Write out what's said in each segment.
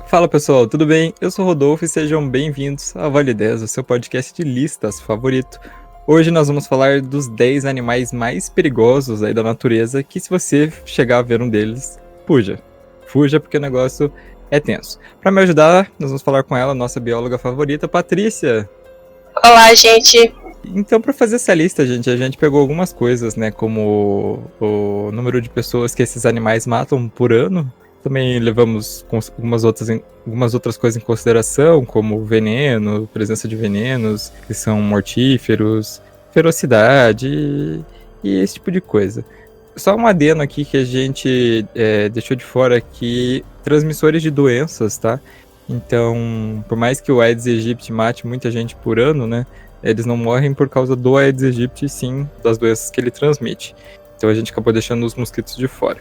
Fala pessoal, tudo bem? Eu sou o Rodolfo e sejam bem-vindos ao Vale 10, o seu podcast de listas favorito. Hoje nós vamos falar dos 10 animais mais perigosos aí da natureza que, se você chegar a ver um deles, fuja. Fuja porque o negócio é tenso. Para me ajudar, nós vamos falar com ela, nossa bióloga favorita, Patrícia. Olá, gente. Então, para fazer essa lista, gente, a gente pegou algumas coisas, né, como o número de pessoas que esses animais matam por ano. Também levamos algumas outras coisas em consideração, como veneno, presença de venenos, que são mortíferos, ferocidade e esse tipo de coisa. Só um adendo aqui que a gente deixou de fora aqui, transmissores de doenças, tá? Então, por mais que o Aedes aegypti mate muita gente por ano, né? Eles não morrem por causa do Aedes aegypti, sim das doenças que ele transmite. Então a gente acabou deixando os mosquitos de fora.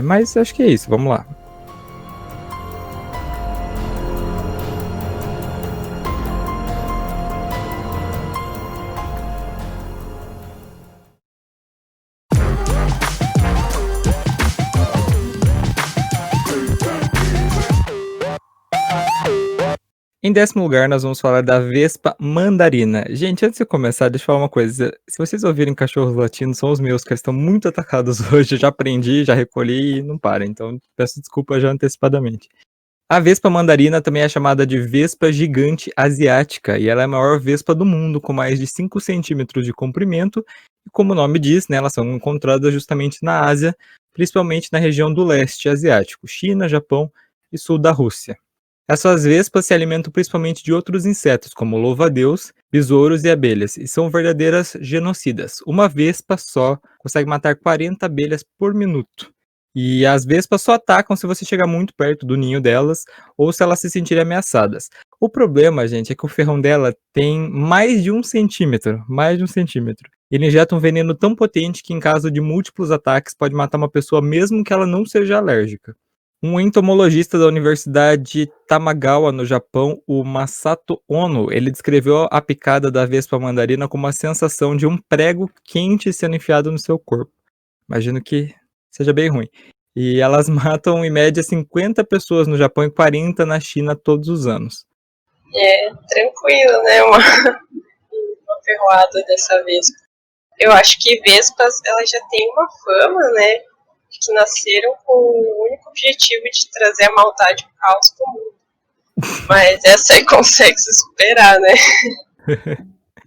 Mas acho que é isso, vamos lá. Em 10º lugar, nós vamos falar da vespa mandarina. Gente, antes de começar, deixa eu falar uma coisa. Se vocês ouvirem cachorros latindo, são os meus, que estão muito atacados hoje. Já aprendi, já recolhi e não para. Então, peço desculpa já antecipadamente. A vespa mandarina também é chamada de vespa gigante asiática, e ela é a maior vespa do mundo, com mais de 5 centímetros de comprimento. E como o nome diz, né, elas são encontradas justamente na Ásia, principalmente na região do leste asiático, China, Japão e sul da Rússia. Essas vespas se alimentam principalmente de outros insetos, como louva-a-Deus, besouros e abelhas, e são verdadeiras genocidas. Uma vespa só consegue matar 40 abelhas por minuto. E as vespas só atacam se você chegar muito perto do ninho delas ou se elas se sentirem ameaçadas. O problema, gente, é que o ferrão dela tem mais de 1 centímetro. Mais de 1 centímetro. Ele injeta um veneno tão potente que, em caso de múltiplos ataques, pode matar uma pessoa mesmo que ela não seja alérgica. Um entomologista da Universidade Tamagawa, no Japão, o Masato Ono, ele descreveu a picada da vespa mandarina como a sensação de um prego quente sendo enfiado no seu corpo. Imagino que seja bem ruim. E elas matam, em média, 50 pessoas no Japão e 40 na China todos os anos. Tranquilo, né? Uma ferroada dessa vespa. Eu acho que vespas, elas já têm uma fama, né? Que nasceram com o único objetivo de trazer a maldade e o caos pro mundo. Mas essa aí consegue se superar, né?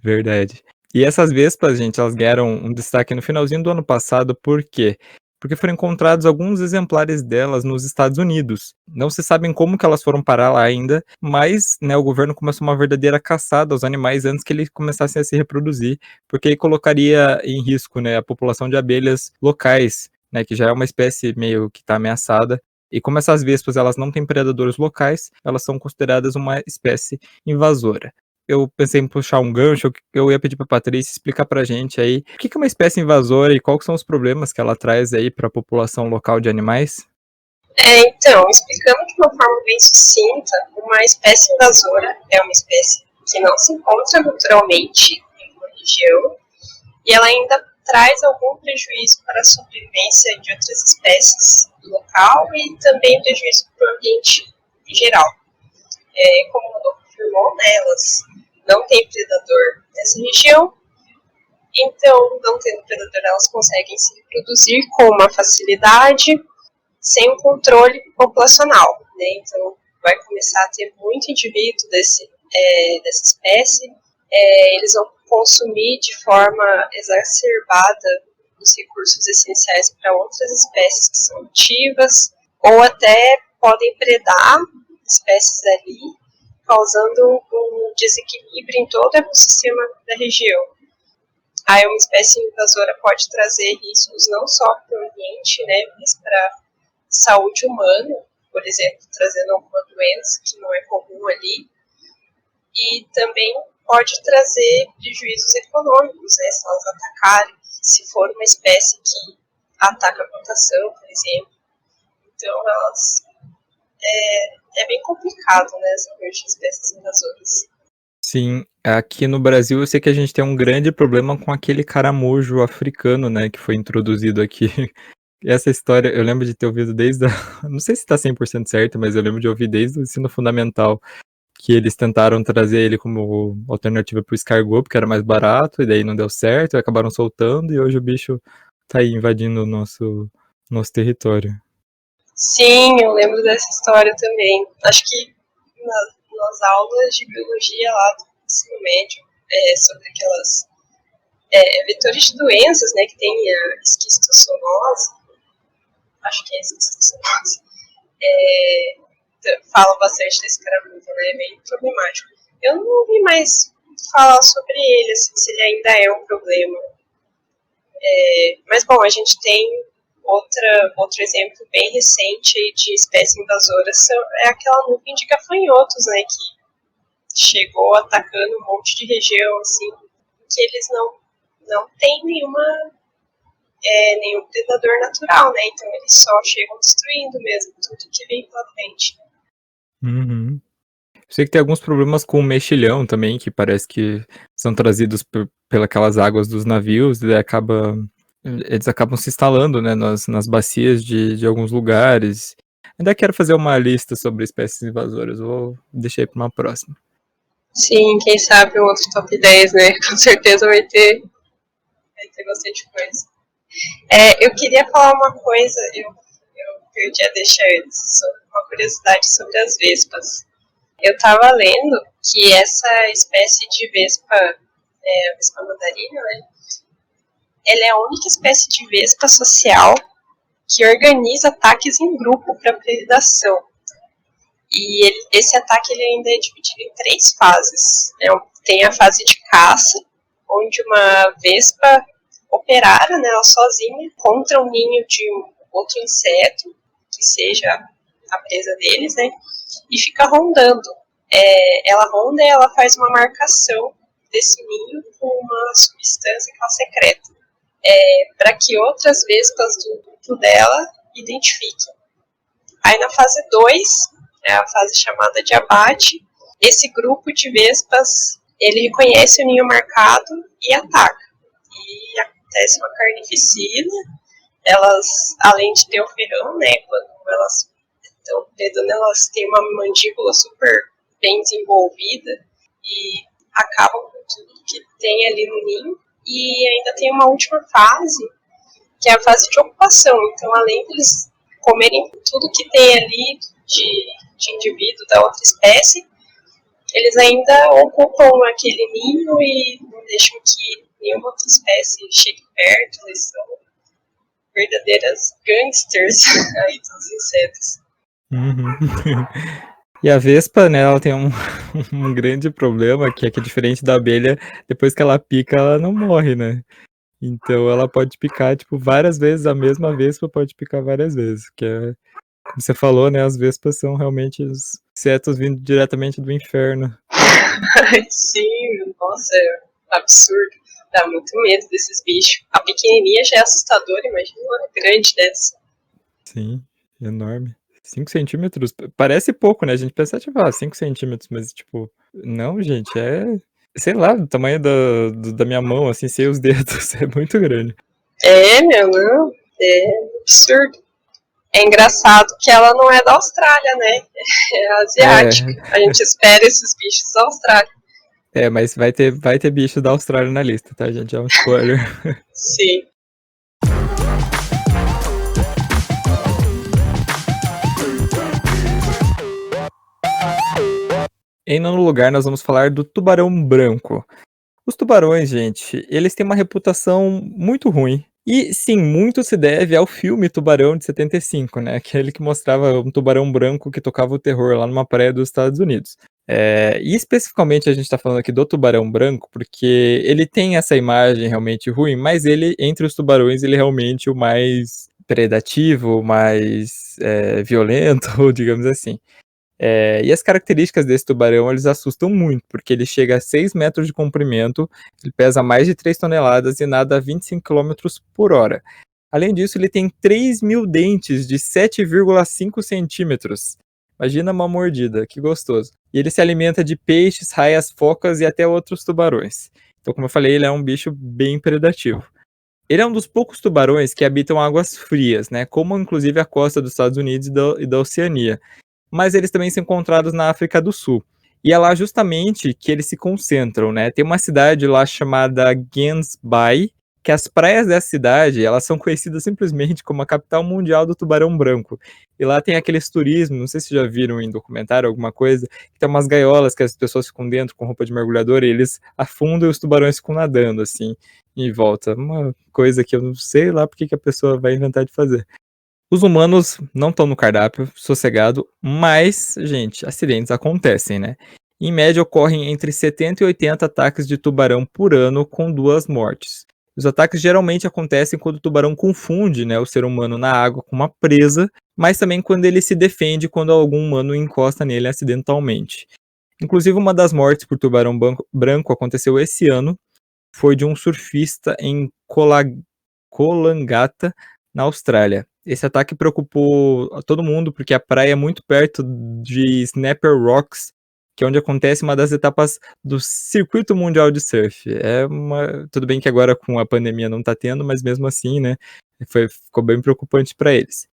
Verdade. E essas vespas, gente, elas ganharam um destaque no finalzinho do ano passado, por quê? Porque foram encontrados alguns exemplares delas nos Estados Unidos. Não se sabem como que elas foram parar lá ainda, mas, né, o governo começou uma verdadeira caçada aos animais antes que eles começassem a se reproduzir, porque aí colocaria em risco, né, a população de abelhas locais, né, que já é uma espécie meio que está ameaçada. E como essas vespas elas não têm predadores locais, elas são consideradas uma espécie invasora. Eu pensei em puxar um gancho, eu ia pedir para a Patrícia explicar para a gente aí o que é uma espécie invasora e quais são os problemas que ela traz aí para a população local de animais. Então, explicando de uma forma bem sucinta, uma espécie invasora é uma espécie que não se encontra naturalmente em uma região e ela ainda traz algum prejuízo para a sobrevivência de outras espécies do local e também prejuízo para o ambiente em geral. Como o Rodolfo afirmou, né, elas não têm predador nessa região, então, não tendo predador, elas conseguem se reproduzir com uma facilidade, sem um controle populacional, né? Então, vai começar a ter muito indivíduo dessa espécie, eles vão consumir de forma exacerbada os recursos essenciais para outras espécies que são ativas, ou até podem predar espécies ali, causando um desequilíbrio em todo o ecossistema da região. Aí uma espécie invasora pode trazer riscos não só para o ambiente, né, mas para a saúde humana, por exemplo, trazendo alguma doença que não é comum ali, e também pode trazer prejuízos econômicos, né, se elas atacarem, se for uma espécie que ataca a plantação, por exemplo. Então, elas é bem complicado, né, essa parte de espécies invasoras. Sim, aqui no Brasil eu sei que a gente tem um grande problema com aquele caramujo africano, né, que foi introduzido aqui. essa história eu lembro de ter ouvido desde a não sei se tá 100% certo, mas eu lembro de ouvir desde o ensino fundamental, que eles tentaram trazer ele como alternativa pro escargot, porque era mais barato, e daí não deu certo, e acabaram soltando, e hoje o bicho tá aí invadindo o nosso território. Sim, eu lembro dessa história também. Acho que nas aulas de biologia lá do ensino médio, sobre aquelas vetores de doenças, né, que tem a esquistossomose, acho que é esquistossomose, falam bastante desse caramujo, né, é bem problemático. Eu não ouvi mais falar sobre ele, assim, se ele ainda é um problema. Mas, bom, a gente tem outro exemplo bem recente de espécie invasora, é aquela nuvem de gafanhotos, né, que chegou atacando um monte de região, assim, que eles não têm nenhum predador natural, né, então eles só chegam destruindo mesmo tudo que vem pela frente. Uhum. Sei que tem alguns problemas com o mexilhão também, que parece que são trazidos pelas águas dos navios, e eles acabam se instalando, né, nas bacias de alguns lugares. Ainda quero fazer uma lista sobre espécies invasoras, vou deixar para uma próxima. Sim, quem sabe um outro top 10, né? Com certeza vai ter bastante coisa. Eu queria falar uma coisa, eu perdi a deixar antes, uma curiosidade sobre as vespas. Eu estava lendo que essa espécie de vespa, a vespa mandarina, né? Ela é a única espécie de vespa social que organiza ataques em grupo para predação. E esse ataque ele ainda é dividido em 3 fases. Tem a fase de caça, onde uma vespa operária, né, ela sozinha, contra um ninho de outro inseto, que seja a presa deles, né, e fica rondando. Ela ronda e ela faz uma marcação desse ninho com uma substância que ela secreta, para que outras vespas do grupo dela identifiquem. Aí na fase 2, a fase chamada de abate, esse grupo de vespas, ele reconhece o ninho marcado e ataca. E acontece uma carnificina, elas, além de ter o ferrão, né, quando elas estão predando, elas têm uma mandíbula super bem desenvolvida e acabam com tudo que tem ali no ninho. E ainda tem uma última fase, que é a fase de ocupação. Então, além deles comerem tudo que tem ali de indivíduo da outra espécie, eles ainda ocupam aquele ninho e não deixam que nenhuma outra espécie chegue perto. Eles são verdadeiras gangsters aí dos insetos. Uhum. E a vespa, né, ela tem um grande problema, que é que diferente da abelha, depois que ela pica, ela não morre, né? Então ela pode picar, tipo, várias vezes, a mesma vespa pode picar várias vezes, que é, como você falou, né, as vespas são realmente os insetos vindo diretamente do inferno. Sim, nossa, é absurdo. Dá muito medo desses bichos. A pequenininha já é assustadora, imagina uma grande dessa. Sim, enorme. 5 centímetros, parece pouco, né? A gente pensa, tipo, 5 centímetros, mas, tipo, não, gente, sei lá, do tamanho da minha mão, assim, sem os dedos, é muito grande. Não, é absurdo. É engraçado que ela não é da Austrália, né? É asiática. A gente espera esses bichos da Austrália. Mas vai ter bicho da Austrália na lista, tá, gente? É um spoiler. Sim. Em nono lugar, nós vamos falar do tubarão branco. Os tubarões, gente, eles têm uma reputação muito ruim. E sim, muito se deve ao filme Tubarão de 75, né? Aquele que mostrava um tubarão branco que tocava o terror lá numa praia dos Estados Unidos. E especificamente a gente tá falando aqui do tubarão branco, porque ele tem essa imagem realmente ruim, mas ele, entre os tubarões, ele é realmente o mais predativo, o mais violento, digamos assim. E as características desse tubarão, eles assustam muito, porque ele chega a 6 metros de comprimento, ele pesa mais de 3 toneladas e nada a 25 km por hora. Além disso, ele tem 3.000 dentes de 7,5 centímetros. Imagina uma mordida, que gostoso. E ele se alimenta de peixes, raias, focas e até outros tubarões. Então, como eu falei, ele é um bicho bem predativo. Ele é um dos poucos tubarões que habitam águas frias, né, como inclusive a costa dos Estados Unidos e da Oceania. Mas eles também são encontrados na África do Sul. E é lá justamente que eles se concentram, né? Tem uma cidade lá chamada Gansby, que as praias dessa cidade, elas são conhecidas simplesmente como a capital mundial do tubarão branco. E lá tem aqueles turismos, não sei se já viram em documentário alguma coisa, que tem umas gaiolas que as pessoas ficam dentro com roupa de mergulhador e eles afundam e os tubarões ficam nadando, assim, em volta. Uma coisa que eu não sei lá porque que a pessoa vai inventar de fazer. Os humanos não estão no cardápio, sossegado, mas, gente, acidentes acontecem, né? Em média, ocorrem entre 70 e 80 ataques de tubarão por ano, com 2 mortes. Os ataques geralmente acontecem quando o tubarão confunde, né, o ser humano na água com uma presa, mas também quando ele se defende quando algum humano encosta nele acidentalmente. Inclusive, uma das mortes por tubarão branco aconteceu esse ano, foi de um surfista em Coolangatta, na Austrália. Esse ataque preocupou a todo mundo porque a praia é muito perto de Snapper Rocks, que é onde acontece uma das etapas do Circuito Mundial de Surf. Tudo bem que agora com a pandemia não tá tendo, mas mesmo assim, né, ficou bem preocupante para eles.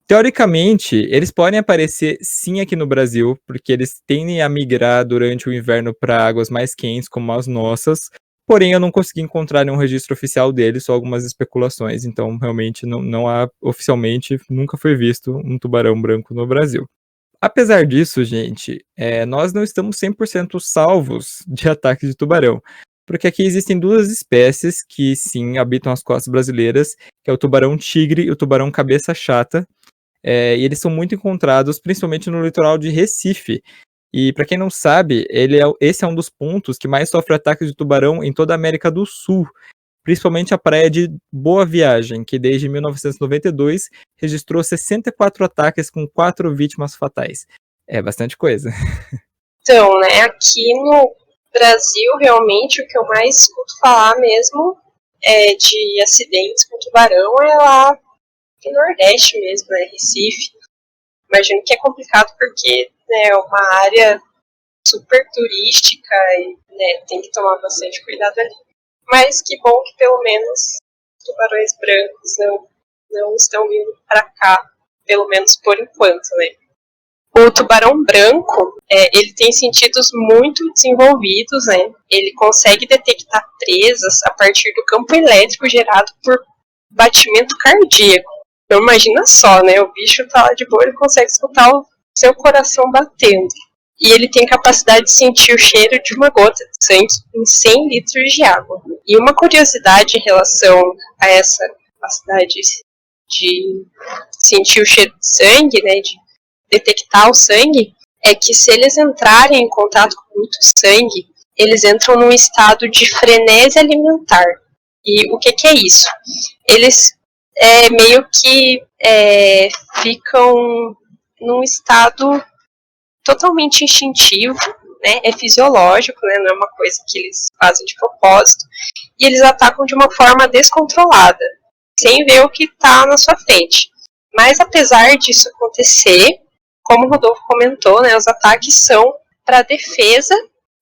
Teoricamente, eles podem aparecer sim aqui no Brasil, porque eles tendem a migrar durante o inverno para águas mais quentes, como as nossas, porém eu não consegui encontrar nenhum registro oficial deles, só algumas especulações, então realmente não há, oficialmente, nunca foi visto um tubarão branco no Brasil. Apesar disso, gente, nós não estamos 100% salvos de ataques de tubarão, porque aqui existem 2 espécies que sim habitam as costas brasileiras, que é o tubarão tigre e o tubarão cabeça chata, e eles são muito encontrados, principalmente no litoral de Recife. E para quem não sabe, esse é um dos pontos que mais sofre ataques de tubarão em toda a América do Sul, principalmente a praia de Boa Viagem, que desde 1992 registrou 64 ataques com 4 vítimas fatais. É bastante coisa. Então, né, aqui no Brasil, realmente, o que eu mais escuto falar mesmo de acidentes com tubarão é lá no Nordeste mesmo, né, Recife. Imagino que é complicado porque né, é uma área super turística e né, tem que tomar bastante cuidado ali. Mas que bom que pelo menos tubarões brancos não estão vindo para cá, pelo menos por enquanto, né. O tubarão branco, ele tem sentidos muito desenvolvidos, né? Ele consegue detectar presas a partir do campo elétrico gerado por batimento cardíaco. Então imagina só, né? O bicho tá lá de boa, ele consegue escutar o seu coração batendo. E ele tem capacidade de sentir o cheiro de uma gota de sangue em 100 litros de água. E uma curiosidade em relação a essa capacidade de sentir o cheiro de sangue, né? De detectar o sangue, é que se eles entrarem em contato com muito sangue, eles entram num estado de frenesi alimentar. E o que é isso? Eles meio que ficam num estado totalmente instintivo, né? É fisiológico, né? Não é uma coisa que eles fazem de propósito, e eles atacam de uma forma descontrolada, sem ver o que está na sua frente. Mas apesar disso acontecer, como o Rodolfo comentou, né, os ataques são para defesa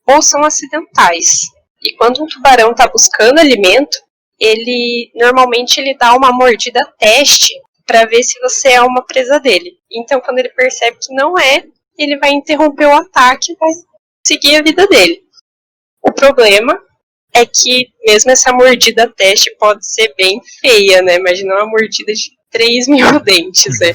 ou são acidentais. E quando um tubarão está buscando alimento, ele normalmente dá uma mordida teste para ver se você é uma presa dele. Então, quando ele percebe que não é, ele vai interromper o ataque e vai seguir a vida dele. O problema é que mesmo essa mordida teste pode ser bem feia, né? Imagina uma mordida de 3 mil dentes, né?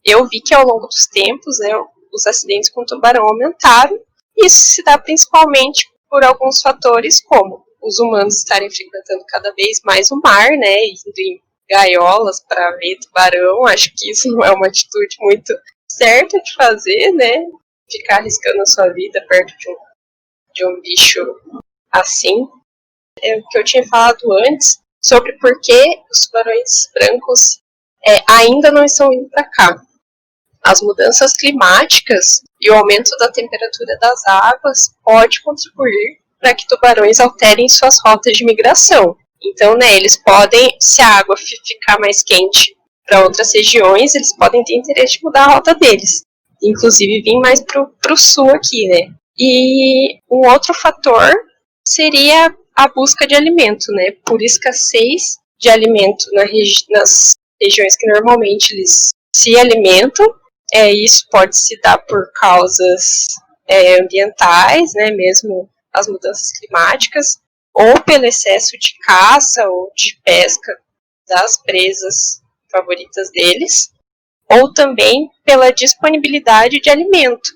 Eu vi que ao longo dos tempos, né, os acidentes com tubarão aumentaram. Isso se dá principalmente por alguns fatores, como os humanos estarem frequentando cada vez mais o mar, né, indo em gaiolas para ver tubarão. Acho que isso não é uma atitude muito certa de fazer, né, ficar arriscando a sua vida perto de um bicho assim. É o que eu tinha falado antes sobre por que os tubarões brancos ainda não estão indo para cá. As mudanças climáticas e o aumento da temperatura das águas pode contribuir para que tubarões alterem suas rotas de migração. Então, né, eles podem, se a água ficar mais quente para outras regiões, eles podem ter interesse de mudar a rota deles. Inclusive, vir mais para o sul aqui, né. E um outro fator seria a busca de alimento, né? Por escassez de alimento nas regiões que normalmente eles se alimentam. Isso pode se dar por causas ambientais, né? Mesmo as mudanças climáticas, ou pelo excesso de caça ou de pesca das presas favoritas deles, ou também pela disponibilidade de alimento.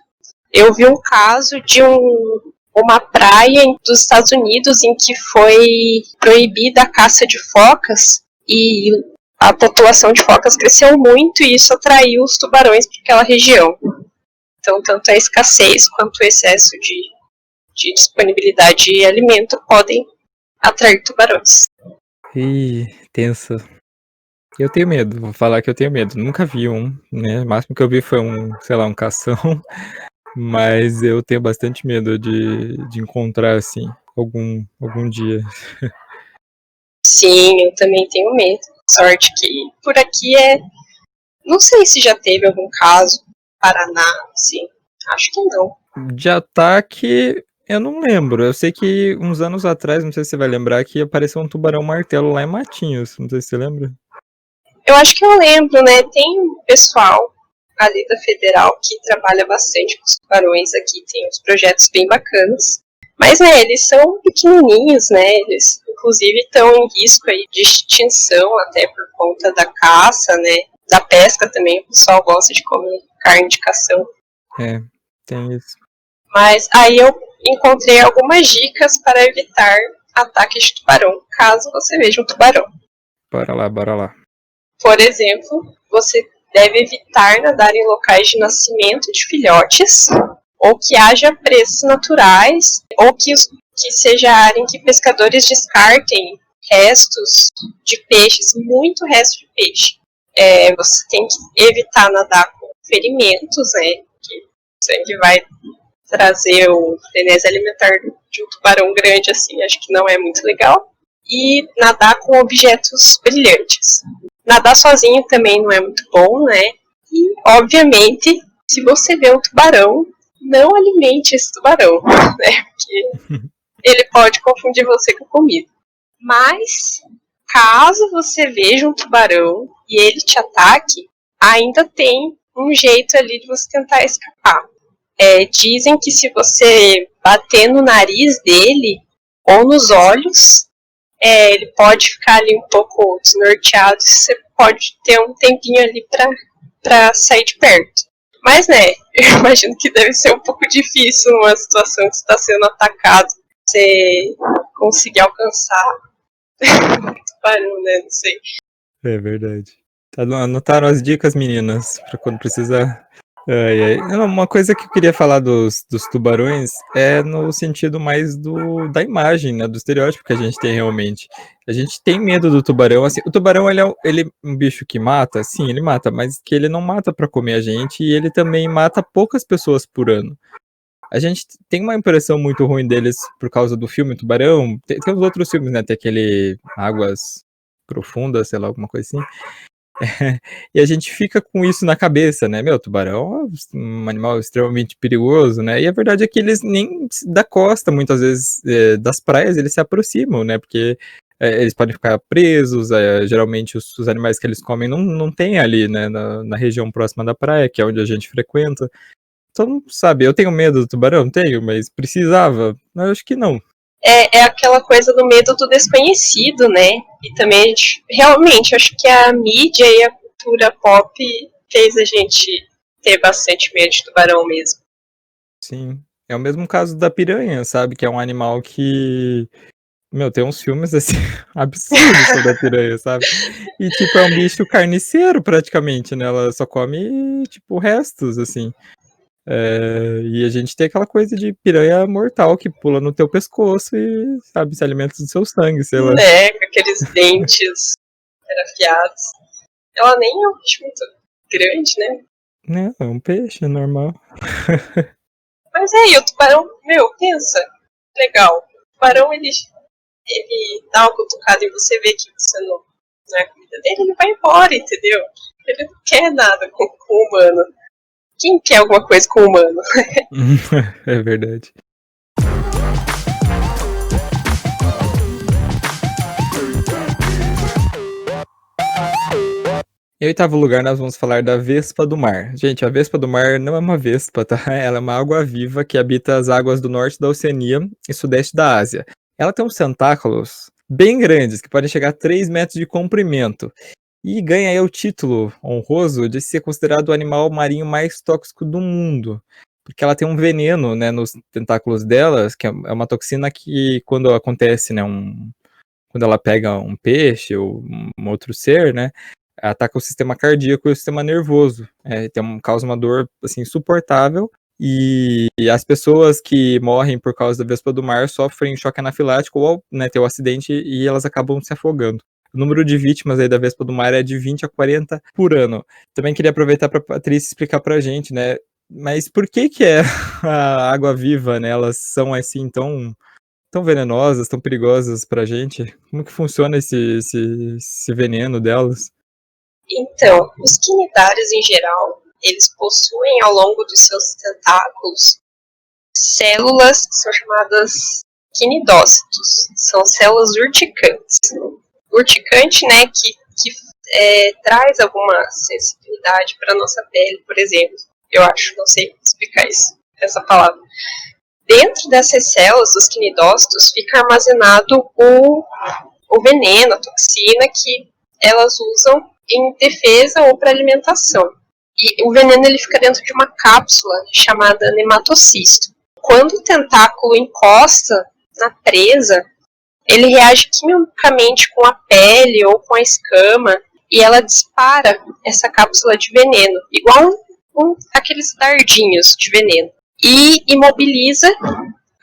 Eu vi um caso de uma praia dos Estados Unidos em que foi proibida a caça de focas e a população de focas cresceu muito e isso atraiu os tubarões para aquela região. Então, tanto a escassez quanto o excesso de disponibilidade de alimento podem atrair tubarões. Ih, tenso. Eu tenho medo, vou falar que eu tenho medo. Nunca vi um, né? O máximo que eu vi foi um cação. Mas eu tenho bastante medo de encontrar, assim, algum dia. Sim, eu também tenho medo. Sorte que por aqui não sei se já teve algum caso no Paraná, sim. Acho que não. De ataque, eu não lembro. Eu sei que uns anos atrás, não sei se você vai lembrar, que apareceu um tubarão-martelo lá em Matinhos. Não sei se você lembra. Eu acho que eu lembro, né? Tem um pessoal ali da Federal que trabalha bastante com os tubarões aqui, tem uns projetos bem bacanas. Mas, né, eles são pequenininhos, né? Eles, inclusive, estão em risco aí de extinção até por conta da caça, né? Da pesca também, o pessoal gosta de comer carne de cação. Tem isso. Mas aí eu encontrei algumas dicas para evitar ataques de tubarão, caso você veja um tubarão. Bora lá. Por exemplo, você deve evitar nadar em locais de nascimento de filhotes, ou que haja presas naturais, ou que seja área em que pescadores descartem restos de peixes, muito resto de peixe. Você tem que evitar nadar com ferimentos, né? Que o sangue vai trazer o frenesi alimentar de um tubarão grande, assim, acho que não é muito legal. E nadar com objetos brilhantes. Nadar sozinho também não é muito bom, né? E, obviamente, se você vê um tubarão, não alimente esse tubarão, né? Porque ele pode confundir você com comida. Mas, caso você veja um tubarão e ele te ataque, ainda tem um jeito ali de você tentar escapar. Dizem que se você bater no nariz dele ou nos olhos, ele pode ficar ali um pouco desnorteado, você pode ter um tempinho ali pra sair de perto. Mas, né, eu imagino que deve ser um pouco difícil numa situação que você está sendo atacado, você conseguir alcançar o tubarão, né, não sei. É verdade. Anotaram as dicas, meninas, pra quando precisar. Uma coisa que eu queria falar dos tubarões é no sentido mais da imagem, né, do estereótipo que a gente tem realmente. A gente tem medo do tubarão, assim, o tubarão ele é um bicho que mata, sim, ele mata, mas que ele não mata para comer a gente e ele também mata poucas pessoas por ano. A gente tem uma impressão muito ruim deles por causa do filme Tubarão, tem os outros filmes, né, tem aquele Águas Profundas, sei lá, alguma coisa assim. E a gente fica com isso na cabeça, né? Meu, tubarão é um animal extremamente perigoso, né? E a verdade é que eles nem da costa, muitas vezes, das praias, eles se aproximam, né? Porque eles podem ficar presos, geralmente os animais que eles comem não tem ali, né? Na região próxima da praia, que é onde a gente frequenta. Então, sabe, eu tenho medo do tubarão? Tenho, mas precisava? Eu acho que não. É aquela coisa do medo do desconhecido, né? E também a gente, realmente, acho que a mídia e a cultura pop fez a gente ter bastante medo de tubarão mesmo. Sim. É o mesmo caso da piranha, sabe? Que é um animal que... Meu, tem uns filmes, assim, absurdos sobre a piranha, sabe? E, tipo, é um bicho carniceiro, praticamente, né? Ela só come, tipo, restos, assim. E a gente tem aquela coisa de piranha mortal que pula no teu pescoço e, sabe, se alimenta do seu sangue, sei lá. Né, com aqueles dentes afiados. Ela nem é um bicho muito grande, né? É um peixe, normal. Mas aí, o tubarão, meu, pensa, legal. O tubarão, ele dá uma cutucada e você vê que você não é a comida dele, ele vai embora, entendeu? Ele não quer nada com o humano. Quem quer alguma coisa com o humano? É verdade. Em oitavo lugar, nós vamos falar da vespa do mar. Gente, a vespa do mar não é uma vespa, tá? Ela é uma água-viva que habita as águas do norte da Oceania e sudeste da Ásia. Ela tem uns tentáculos bem grandes, que podem chegar a 3 metros de comprimento. E ganha aí o título honroso de ser considerado o animal marinho mais tóxico do mundo. Porque ela tem um veneno, né, nos tentáculos delas, que é uma toxina que, quando acontece, né, quando ela pega um peixe ou um outro ser, né, ataca o sistema cardíaco e o sistema nervoso. Causa uma dor assim, insuportável. E as pessoas que morrem por causa da vespa do mar sofrem choque anafilático ou, né, tem o acidente e elas acabam se afogando. O número de vítimas aí da vespa do mar é de 20 a 40 por ano. Também queria aproveitar para a Patrícia explicar para a gente, né, mas por que é a água viva, né, elas são assim tão venenosas, tão perigosas pra gente? Como que funciona esse veneno delas? Então, os quinidários em geral, eles possuem ao longo dos seus tentáculos células que são chamadas quinidócitos. São células urticantes. Urticante, né, que traz alguma sensibilidade para nossa pele, por exemplo. Eu acho, não sei explicar essa palavra. Dentro dessas células, dos quinidócitos, fica armazenado o veneno, a toxina que elas usam em defesa ou para alimentação. E o veneno ele fica dentro de uma cápsula chamada nematocisto. Quando o tentáculo encosta na presa, ele reage quimicamente com a pele ou com a escama e ela dispara essa cápsula de veneno, igual aqueles dardinhos de veneno, e imobiliza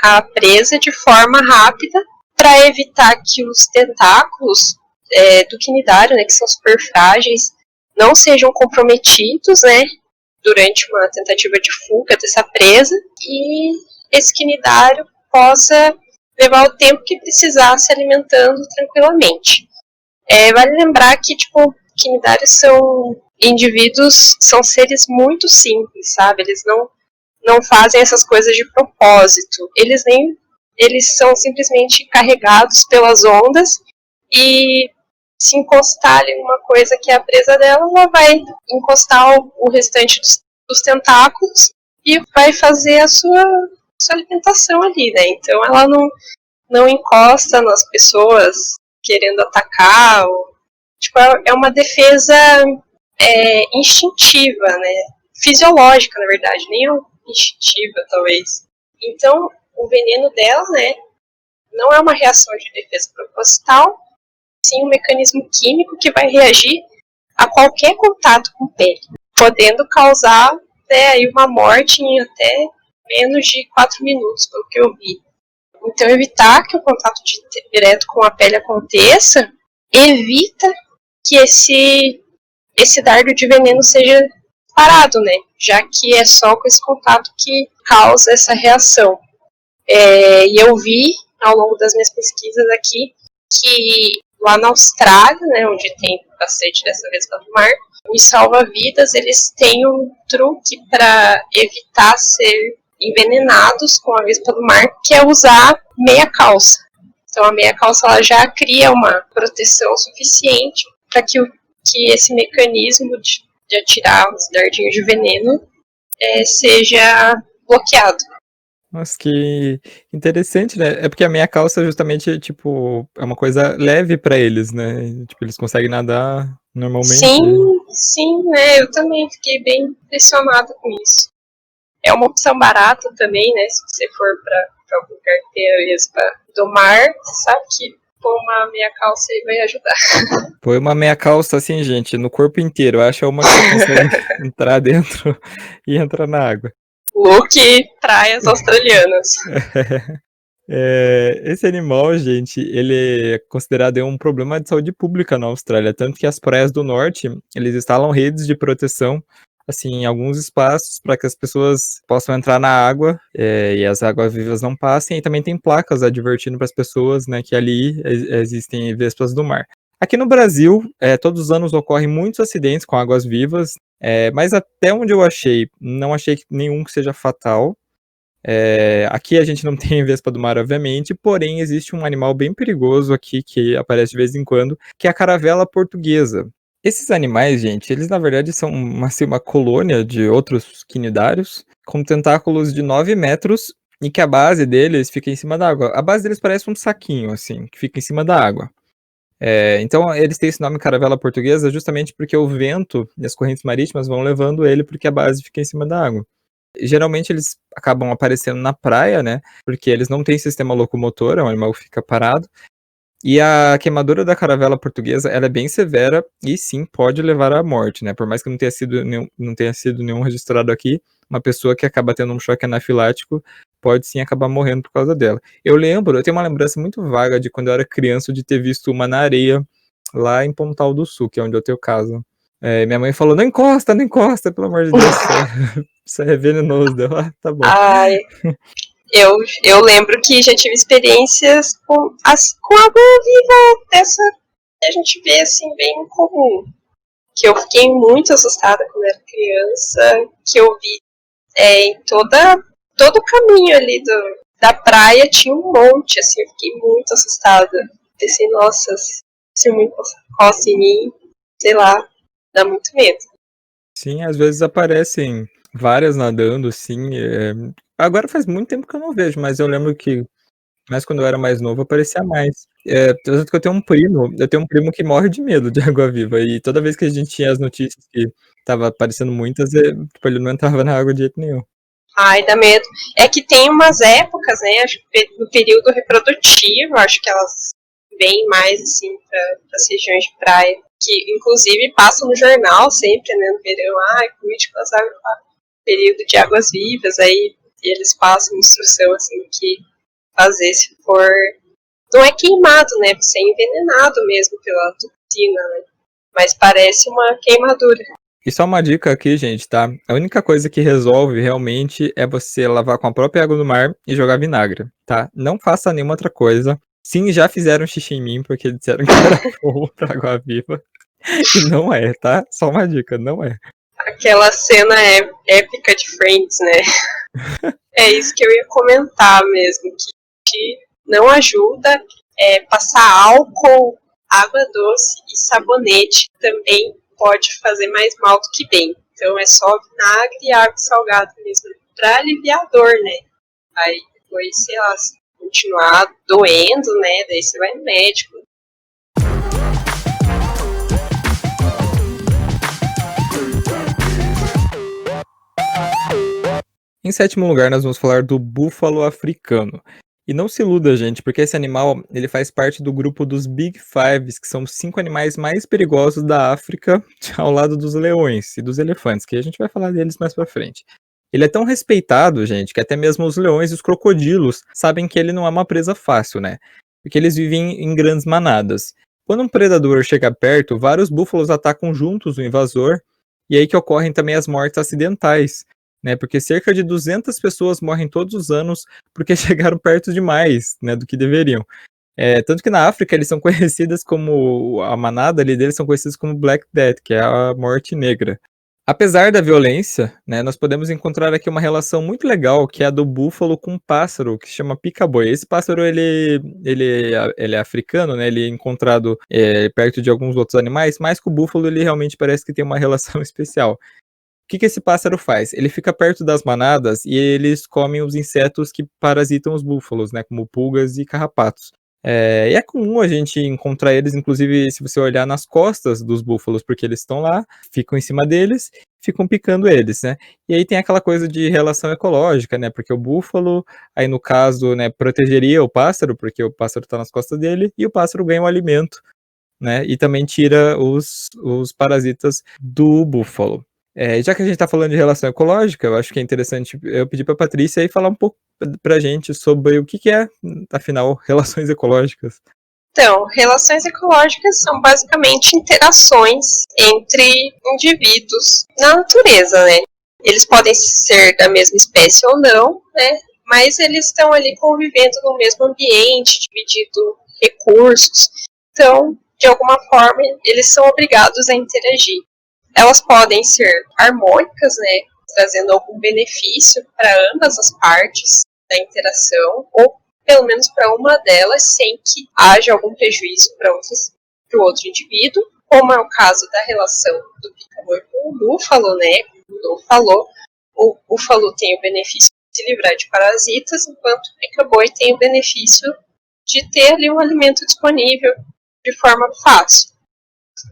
a presa de forma rápida para evitar que os tentáculos do quinidário, né, que são super frágeis, não sejam comprometidos, né, durante uma tentativa de fuga dessa presa, e esse quinidário possa levar o tempo que precisar se alimentando tranquilamente. Vale lembrar que, tipo, quinidários são indivíduos, são seres muito simples, sabe? Eles não fazem essas coisas de propósito. Eles são simplesmente carregados pelas ondas e se encostar em uma coisa que é a presa dela, ela vai encostar o restante dos tentáculos e vai fazer a sua alimentação ali, né? Então ela não encosta nas pessoas querendo atacar. Tipo, é uma defesa instintiva, né? Fisiológica, na verdade, nem instintiva, talvez. Então, o veneno dela, né, não é uma reação de defesa proposital, sim um mecanismo químico que vai reagir a qualquer contato com pele, podendo causar, né, aí uma morte em até menos de 4 minutos, pelo que eu vi. Então, evitar que o contato direto com a pele aconteça evita que esse dardo de veneno seja parado, né? Já que é só com esse contato que causa essa reação. E eu vi, ao longo das minhas pesquisas aqui, que lá na Austrália, né, onde tem bastante dessa vespa do mar, os salva-vidas, eles têm um truque para evitar ser envenenados com a vespa do mar, que é usar meia calça. Então a meia calça ela já cria uma proteção suficiente para que esse mecanismo de atirar os dardinhos de veneno seja bloqueado. Nossa, que interessante, né? É porque a meia calça justamente, tipo, é uma coisa leve pra eles, né? Tipo, eles conseguem nadar normalmente. Sim, né? Eu também fiquei bem impressionada com isso. É uma opção barata também, né? Se você for para algum lugar que tenha vespa do mar, sabe que pôr uma meia calça aí vai ajudar. Põe uma meia calça assim, gente, no corpo inteiro. Acha uma que você consegue entrar dentro e entrar na água. Look praias australianas. Esse animal, gente, ele é considerado um problema de saúde pública na Austrália, tanto que as praias do norte, eles instalam redes de proteção, assim, em alguns espaços para que as pessoas possam entrar na água e as águas vivas não passem, e também tem placas advertindo para as pessoas, né, que ali existem vespas do mar. Aqui no Brasil, todos os anos ocorrem muitos acidentes com águas vivas, mas até onde eu achei, não achei nenhum que seja fatal. Aqui a gente não tem vespa do mar, obviamente, porém existe um animal bem perigoso aqui que aparece de vez em quando, que é a caravela portuguesa. Esses animais, gente, eles na verdade são uma colônia de outros quinidários com tentáculos de 9 metros e que a base deles fica em cima da água. A base deles parece um saquinho, assim, que fica em cima da água. Então eles têm esse nome caravela portuguesa justamente porque o vento e as correntes marítimas vão levando ele porque a base fica em cima da água. Geralmente eles acabam aparecendo na praia, né, porque eles não têm sistema locomotor, o animal fica parado. E a queimadura da caravela portuguesa, ela é bem severa e sim, pode levar à morte, né? Por mais que não tenha sido nenhum registrado aqui, uma pessoa que acaba tendo um choque anafilático pode sim acabar morrendo por causa dela. Eu tenho uma lembrança muito vaga de quando eu era criança de ter visto uma na areia lá em Pontal do Sul, que é onde eu tenho casa. Minha mãe falou: não encosta, pelo amor de Deus, isso é venenoso. Tá bom. Ai, eu lembro que já tive experiências com água viva dessa que a gente vê assim bem comum. Que eu fiquei muito assustada quando era criança, que eu vi em todo o caminho ali da praia tinha um monte, assim, eu fiquei muito assustada. Pensei, nossa, se muito encosta em mim, sei lá, dá muito medo. Sim, às vezes aparecem várias nadando, sim. Agora faz muito tempo que eu não vejo, mas eu lembro que, mais quando eu era mais novo, aparecia mais. Tanto que eu tenho um primo que morre de medo de água-viva, e toda vez que a gente tinha as notícias que tava aparecendo muitas, tipo, ele não entrava na água de jeito nenhum. Ai, dá medo. É que tem umas épocas, né, acho que no período reprodutivo, acho que elas vêm mais, assim, para as regiões de praia, que inclusive passam no jornal sempre, né, no verão, cuide com período de águas vivas, aí eles passam instrução, assim, que fazer se for... Não é queimado, né, você é envenenado mesmo pela toxina, né, mas parece uma queimadura. E só uma dica aqui, gente, tá? A única coisa que resolve realmente é você lavar com a própria água do mar e jogar vinagre, tá? Não faça nenhuma outra coisa. Sim, já fizeram xixi em mim porque disseram que era bom pra água viva. E não é, tá? Só uma dica, não é. Aquela cena épica de Friends, né? É isso que eu ia comentar mesmo, que não ajuda. Passar álcool, água doce e sabonete também pode fazer mais mal do que bem. Então é só vinagre e água salgada mesmo, para aliviar a dor, né? Aí depois, sei lá, se continuar doendo, né? Daí você vai no médico. Em sétimo lugar, nós vamos falar do búfalo africano. E não se iluda, gente, porque esse animal ele faz parte do grupo dos Big Fives, que são os 5 animais mais perigosos da África, ao lado dos leões e dos elefantes, que a gente vai falar deles mais pra frente. Ele é tão respeitado, gente, que até mesmo os leões e os crocodilos sabem que ele não é uma presa fácil, né? Porque eles vivem em grandes manadas. Quando um predador chega perto, vários búfalos atacam juntos o invasor, e aí que ocorrem também as mortes acidentais, né? Porque cerca de 200 pessoas morrem todos os anos porque chegaram perto demais, né, do que deveriam. Tanto que na África eles são conhecidas como, a manada ali deles são conhecidos como Black Death, que é a morte negra. Apesar da violência, né, nós podemos encontrar aqui uma relação muito legal, que é a do búfalo com um pássaro, que se chama pica-boi. Esse pássaro, ele é africano, né, ele é encontrado perto de alguns outros animais, mas com o búfalo ele realmente parece que tem uma relação especial. O que esse pássaro faz? Ele fica perto das manadas e eles comem os insetos que parasitam os búfalos, né, como pulgas e carrapatos. E é comum a gente encontrar eles, inclusive, se você olhar nas costas dos búfalos, porque eles estão lá, ficam em cima deles, ficam picando eles, né? E aí tem aquela coisa de relação ecológica, né? Porque o búfalo, aí no caso, né, protegeria o pássaro, porque o pássaro está nas costas dele, e o pássaro ganha o alimento, né? E também tira os parasitas do búfalo. Já que a gente está falando de relação ecológica, eu acho que é interessante eu pedir para a Patrícia aí falar um pouco para a gente sobre o que é, afinal, relações ecológicas. Então, relações ecológicas são basicamente interações entre indivíduos na natureza, né? Eles podem ser da mesma espécie ou não, né? Mas eles estão ali convivendo no mesmo ambiente, dividindo recursos. Então, de alguma forma, eles são obrigados a interagir. Elas podem ser harmônicas, né? Trazendo algum benefício para ambas as partes da interação, ou pelo menos para uma delas, sem que haja algum prejuízo para o outro indivíduo, como é o caso da relação do pica-boi com o búfalo, né? Como o Dom falou, o búfalo tem o benefício de se livrar de parasitas, enquanto o pica-boi tem o benefício de ter ali um alimento disponível de forma fácil.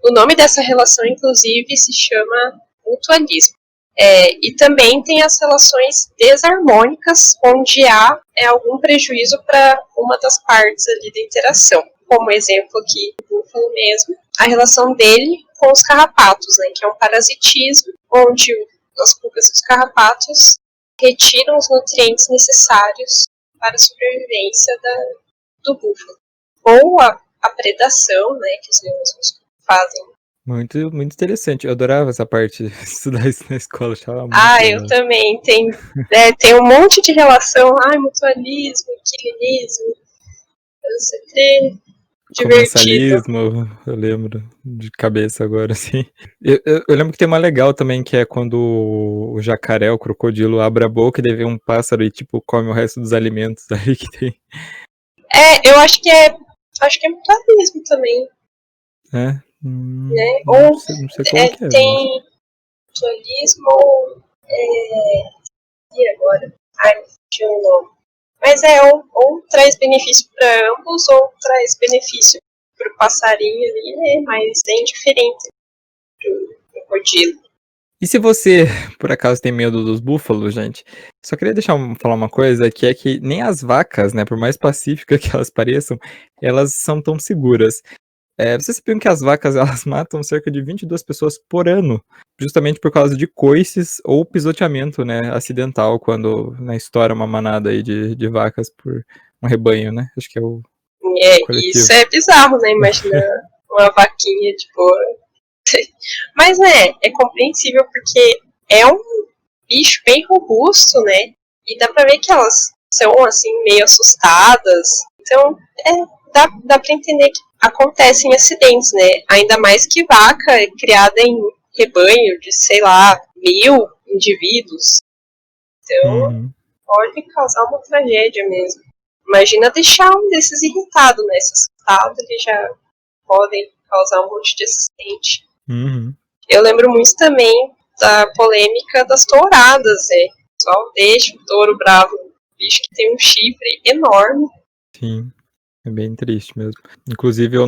O nome dessa relação, inclusive, se chama mutualismo. E também tem as relações desarmônicas, onde há algum prejuízo para uma das partes ali da interação. Como exemplo aqui, o búfalo mesmo, a relação dele com os carrapatos, né, que é um parasitismo, onde as pulgas e os carrapatos retiram os nutrientes necessários para a sobrevivência do búfalo. Ou a predação, né, que os leões fazem. Muito, muito interessante. Eu adorava essa parte, estudar isso na escola, achava muito Eu legal. também. Tem um monte de relação. Mutualismo, equilinismo. É sempre divertido. Comensalismo, eu lembro de cabeça agora, assim. Eu lembro que tem uma legal também, que é quando o jacaré, o crocodilo, abre a boca e daí vem um pássaro e, tipo, come o resto dos alimentos aí que tem. Eu acho que é mutualismo também, Né? né? Não Ou sei, não sei qual que é, mas... tem mutualismo ou... E agora? Não tinha um nome. Mas ou traz benefício para ambos, ou traz benefício para o passarinho ali, né? Mas bem diferente do crocodilo. E se você, por acaso, tem medo dos búfalos, gente, só queria falar uma coisa, que é que nem as vacas, né, por mais pacíficas que elas pareçam, elas são tão seguras. Vocês sabiam que as vacas, elas matam cerca de 22 pessoas por ano, justamente por causa de coices ou pisoteamento, né, acidental, quando na história uma manada aí de vacas por um rebanho, né, acho que é o Isso coletivo. é bizarro, né? Imagina uma vaquinha de boa. Mas é compreensível porque é um bicho bem robusto, né? E dá pra ver que elas são assim meio assustadas. Então, dá pra entender que acontecem acidentes, né? Ainda mais que vaca é criada em rebanho de, sei lá, 1000 indivíduos. Então, pode causar uma tragédia mesmo. Imagina deixar um desses irritado, né? Se assustado, eles já podem causar um monte de acidente. Eu lembro muito também da polêmica das touradas, né? O pessoal deixa o touro bravo, um bicho que tem um chifre enorme. Sim, é bem triste mesmo. Inclusive, eu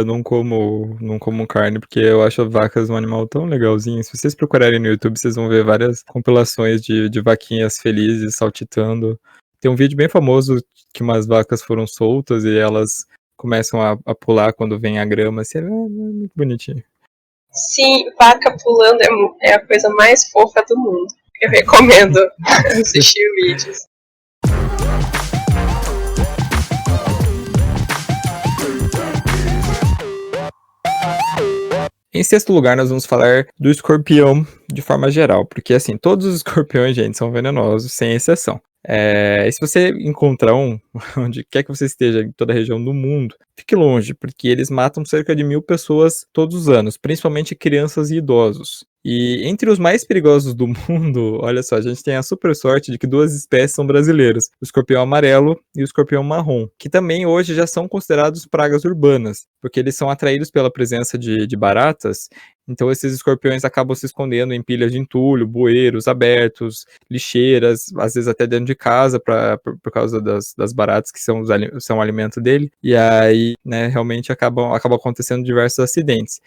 não como carne, porque eu acho vacas um animal tão legalzinho. Se vocês procurarem no YouTube, vocês vão ver várias compilações de vaquinhas felizes saltitando. Tem um vídeo bem famoso que umas vacas foram soltas e elas começam a pular quando vem a grama, assim, é muito bonitinho. Sim, vaca pulando é a coisa mais fofa do mundo. Eu recomendo assistir vídeos. Em sexto lugar, nós vamos falar do escorpião de forma geral, porque assim, todos os escorpiões, gente, são venenosos, sem exceção. E se você encontrar um, onde quer que você esteja, em toda a região do mundo, fique longe, porque eles matam cerca de 1000 pessoas todos os anos, principalmente crianças e idosos. E entre os mais perigosos do mundo, olha só, a gente tem a super sorte de que 2 espécies são brasileiras, o escorpião amarelo e o escorpião marrom, que também hoje já são considerados pragas urbanas, porque eles são atraídos pela presença de baratas. Então esses escorpiões acabam se escondendo em pilhas de entulho, bueiros abertos, lixeiras, às vezes até dentro de casa, por causa das baratas que são o alimento dele. E aí, né, realmente acabam acontecendo diversos acidentes.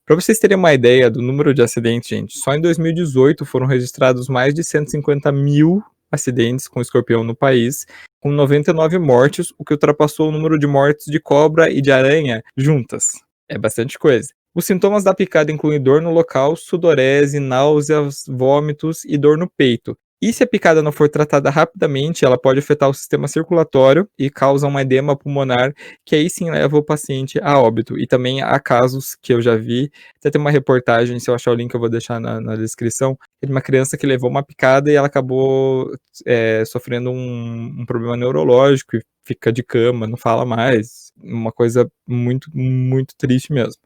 Para vocês terem uma ideia do número de acidentes, gente, só em 2018 foram registrados mais de 150 mil acidentes com escorpião no país, com 99 mortes, o que ultrapassou o número de mortes de cobra e de aranha juntas. É bastante coisa. Os sintomas da picada incluem dor no local, sudorese, náuseas, vômitos e dor no peito. E se a picada não for tratada rapidamente, ela pode afetar o sistema circulatório e causa um edema pulmonar, que aí sim leva o paciente a óbito. E também há casos que eu já vi, até tem uma reportagem, se eu achar o link eu vou deixar na descrição, de uma criança que levou uma picada e ela acabou sofrendo um problema neurológico e fica de cama, não fala mais. Uma coisa muito, muito triste mesmo.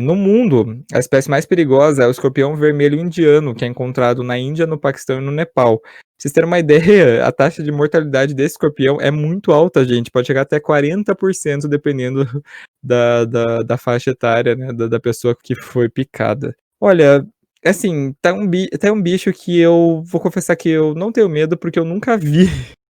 No mundo, a espécie mais perigosa é o escorpião vermelho indiano, que é encontrado na Índia, no Paquistão e no Nepal. vocês terem uma ideia, a taxa de mortalidade desse escorpião é muito alta, gente. Pode chegar até 40%, dependendo da faixa etária, né, da pessoa que foi picada. Olha, assim, tá um bicho que eu vou confessar que eu não tenho medo, porque eu nunca vi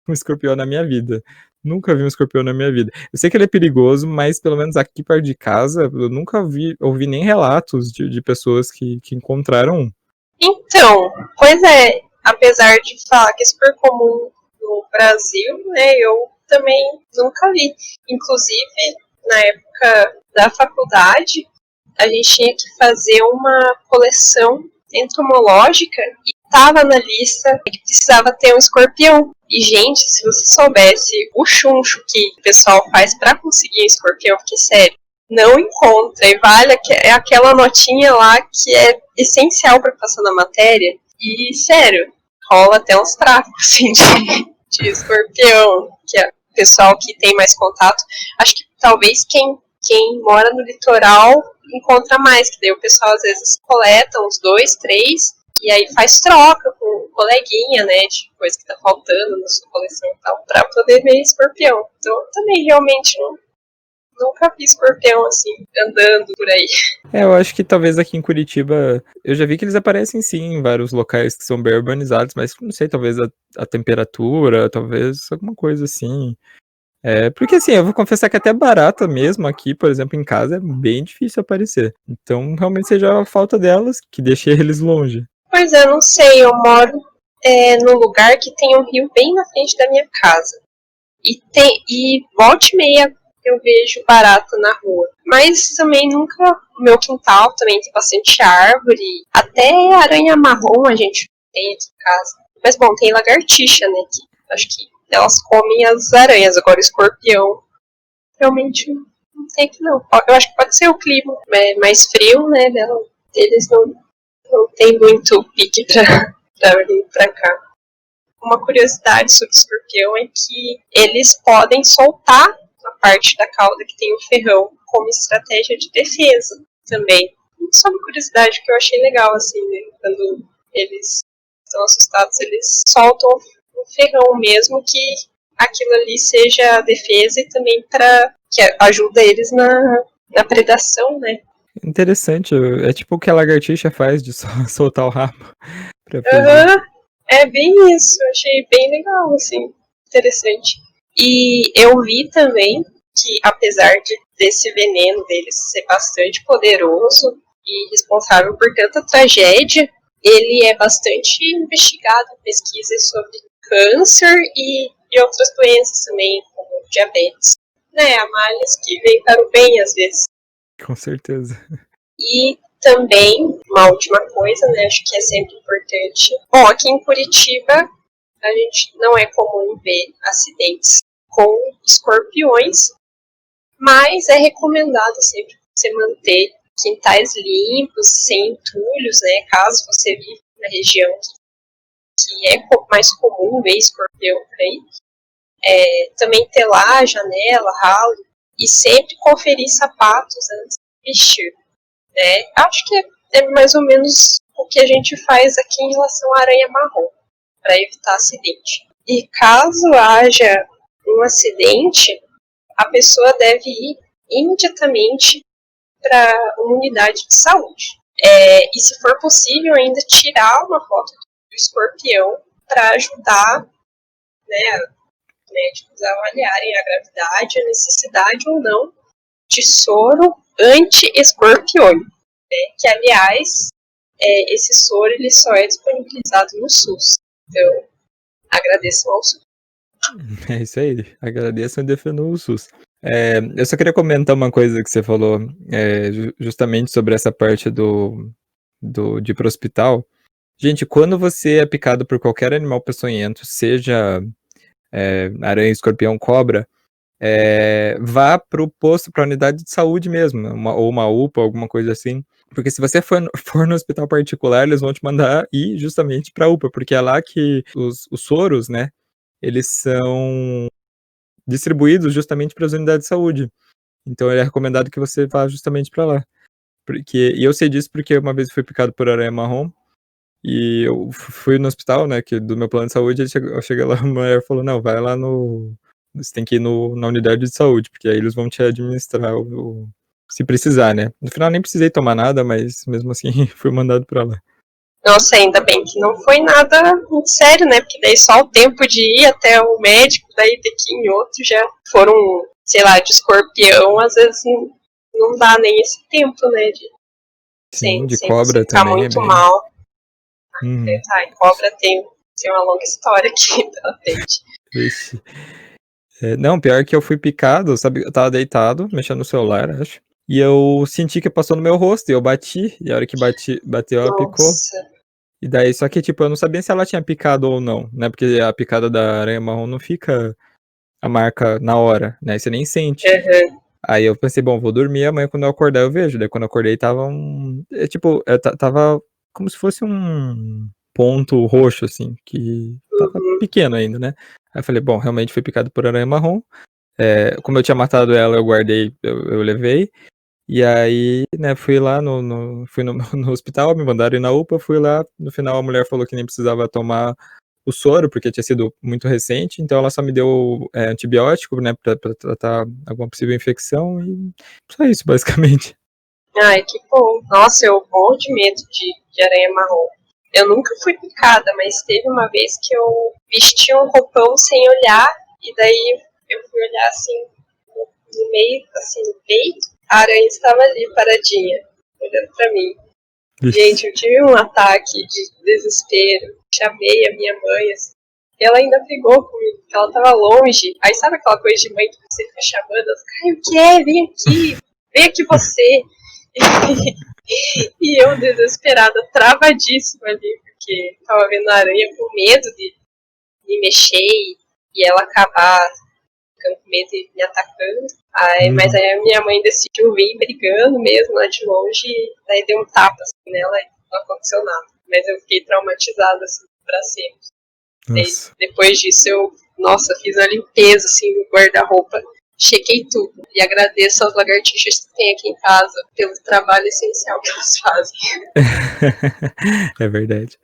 um escorpião na minha vida. Nunca vi um escorpião na minha vida. Eu sei que ele é perigoso, mas pelo menos aqui perto de casa, eu nunca ouvi nem relatos de pessoas que encontraram um. Então, pois é, apesar de falar que é super comum no Brasil, né, eu também nunca vi. Inclusive, na época da faculdade, a gente tinha que fazer uma coleção entomológica e estava na lista que precisava ter um escorpião. E, gente, se você soubesse o chuncho que o pessoal faz para conseguir um escorpião, porque, sério, não encontra. E vale, é aquela notinha lá que é essencial para passar na matéria. E, sério, rola até uns tráficos assim, de escorpião, que é o pessoal que tem mais contato. Acho que talvez quem mora no litoral encontra mais, que daí o pessoal às vezes coleta uns 2, 3, e aí faz troca com um coleguinha, né, de coisa que tá faltando na sua coleção e tal, pra poder ver escorpião. Então eu também realmente nunca vi escorpião assim, andando por aí. Eu acho que talvez aqui em Curitiba, eu já vi que eles aparecem sim em vários locais que são bem urbanizados, mas não sei, talvez a temperatura, talvez alguma coisa assim. Porque assim, eu vou confessar que até barata mesmo aqui, por exemplo, em casa, é bem difícil aparecer. Então, realmente seja a falta delas que deixa eles longe. Pois é, não sei, eu moro num lugar que tem um rio bem na frente da minha casa. E volta e meia eu vejo barata na rua. Mas também nunca. O meu quintal também tem bastante árvore. Até aranha marrom a gente tem aqui em casa. Mas bom, tem lagartixa, né? Que acho que elas comem as aranhas. Agora o escorpião realmente não tem que não. Eu acho que pode ser o clima mais frio, né? Eles não tem muito pique pra vir pra cá. Uma curiosidade sobre o escorpião é que eles podem soltar a parte da cauda que tem o ferrão como estratégia de defesa também. Só uma curiosidade que eu achei legal, assim, né? Quando eles estão assustados, eles soltam o ferrão mesmo, que aquilo ali seja a defesa e também que ajuda eles na predação, né? Interessante, é tipo o que a lagartixa faz de só soltar o rabo pra fugir. Uhum. É bem isso, eu achei bem legal, assim, interessante. E eu vi também que, apesar desse veneno deles ser bastante poderoso e responsável por tanta tragédia, ele é bastante investigado em pesquisas sobre câncer e outras doenças também, como diabetes. Né, há males que vêm para o bem, às vezes. Com certeza. E também, uma última coisa, né, acho que é sempre importante. Bom, aqui em Curitiba, a gente não é comum ver acidentes com escorpiões, mas é recomendado sempre você manter quintais limpos, sem entulhos, né, caso você viva na região que é mais comum ver escorpião por aí. Também telar, janela, ralo, e sempre conferir sapatos antes de vestir. Né? Acho que é mais ou menos o que a gente faz aqui em relação à aranha marrom, para evitar acidente. E caso haja um acidente, a pessoa deve ir imediatamente para uma unidade de saúde. E se for possível, ainda tirar uma foto do escorpião para ajudar, né, médicos a avaliarem a gravidade, a necessidade ou não de soro anti-escorpiônico, né? Que, aliás, esse soro ele só é disponibilizado no SUS. Então, agradeço ao SUS. É isso aí, agradeço e defendo o SUS. Eu só queria comentar uma coisa que você falou, justamente sobre essa parte de ir pro hospital. Gente, quando você é picado por qualquer animal peçonhento, seja aranha, escorpião, cobra, vá pro posto, pra unidade de saúde mesmo, ou uma UPA, alguma coisa assim. Porque se você for no hospital particular, eles vão te mandar ir justamente pra UPA, porque é lá que os soros, né, eles são distribuídos justamente para as unidades de saúde. Então é recomendado que você vá justamente para lá. E eu sei disso porque uma vez eu fui picado por aranha marrom, E eu fui no hospital, né, que do meu plano de saúde, eu cheguei lá, a mulher falou, não, vai lá você tem que ir na unidade de saúde, porque aí eles vão te administrar se precisar, né. No final nem precisei tomar nada, mas mesmo assim fui mandado pra lá. Nossa, ainda bem que não foi nada muito sério, né? Porque daí só o tempo de ir até o médico, daí ter que ir em outro já foram, sei lá, de escorpião, às vezes não dá nem esse tempo, né? Sim, de Sem você cobra ficar também é muito bem... mal. Uhum. Tá, e cobra tem uma longa história aqui pela frente. Vixe. Não, pior que eu fui picado, sabe? Eu tava deitado, mexendo no celular, acho. E eu senti que passou no meu rosto, e eu bati, e a hora que bateu, ela picou. Nossa. E daí, só que, tipo, eu não sabia se ela tinha picado ou não, né? Porque a picada da aranha marrom não fica a marca na hora, né? Você nem sente. Uhum. Aí eu pensei, bom, vou dormir, amanhã quando eu acordar eu vejo. Daí quando eu acordei tava tava como se fosse um ponto roxo, assim, que tava pequeno ainda, né? Aí eu falei, bom, realmente fui picado por aranha marrom. Como eu tinha matado ela, eu guardei, eu levei. E aí, né, fui lá fui no hospital, me mandaram ir na UPA, fui lá, no final a mulher falou que nem precisava tomar o soro, porque tinha sido muito recente, então ela só me deu antibiótico, né, pra tratar alguma possível infecção, e só isso, basicamente. Ai, que bom. Nossa, eu morro de medo de aranha marrom. Eu nunca fui picada, mas teve uma vez que eu vesti um roupão sem olhar, e daí eu fui olhar assim, no meio, assim, no peito, a aranha estava ali, paradinha, olhando pra mim. Gente, eu tive um ataque de desespero, chamei a minha mãe, assim, e ela ainda brigou comigo, porque ela tava longe. Aí sabe aquela coisa de mãe que você fica chamando, ela fica, ai, o que é? Vem aqui você. E eu desesperada, travadíssima ali, porque tava vendo a aranha com medo de me mexer e ela acabar ficando com medo e me atacando. Mas aí a minha mãe decidiu vir brigando mesmo lá de longe, e daí deu um tapa assim, nela e não aconteceu nada. Mas eu fiquei traumatizada assim, pra sempre. Depois disso nossa, fiz a limpeza assim, no guarda-roupa. Chequei tudo e agradeço aos lagartixas que tem aqui em casa pelo trabalho essencial que elas fazem. É verdade.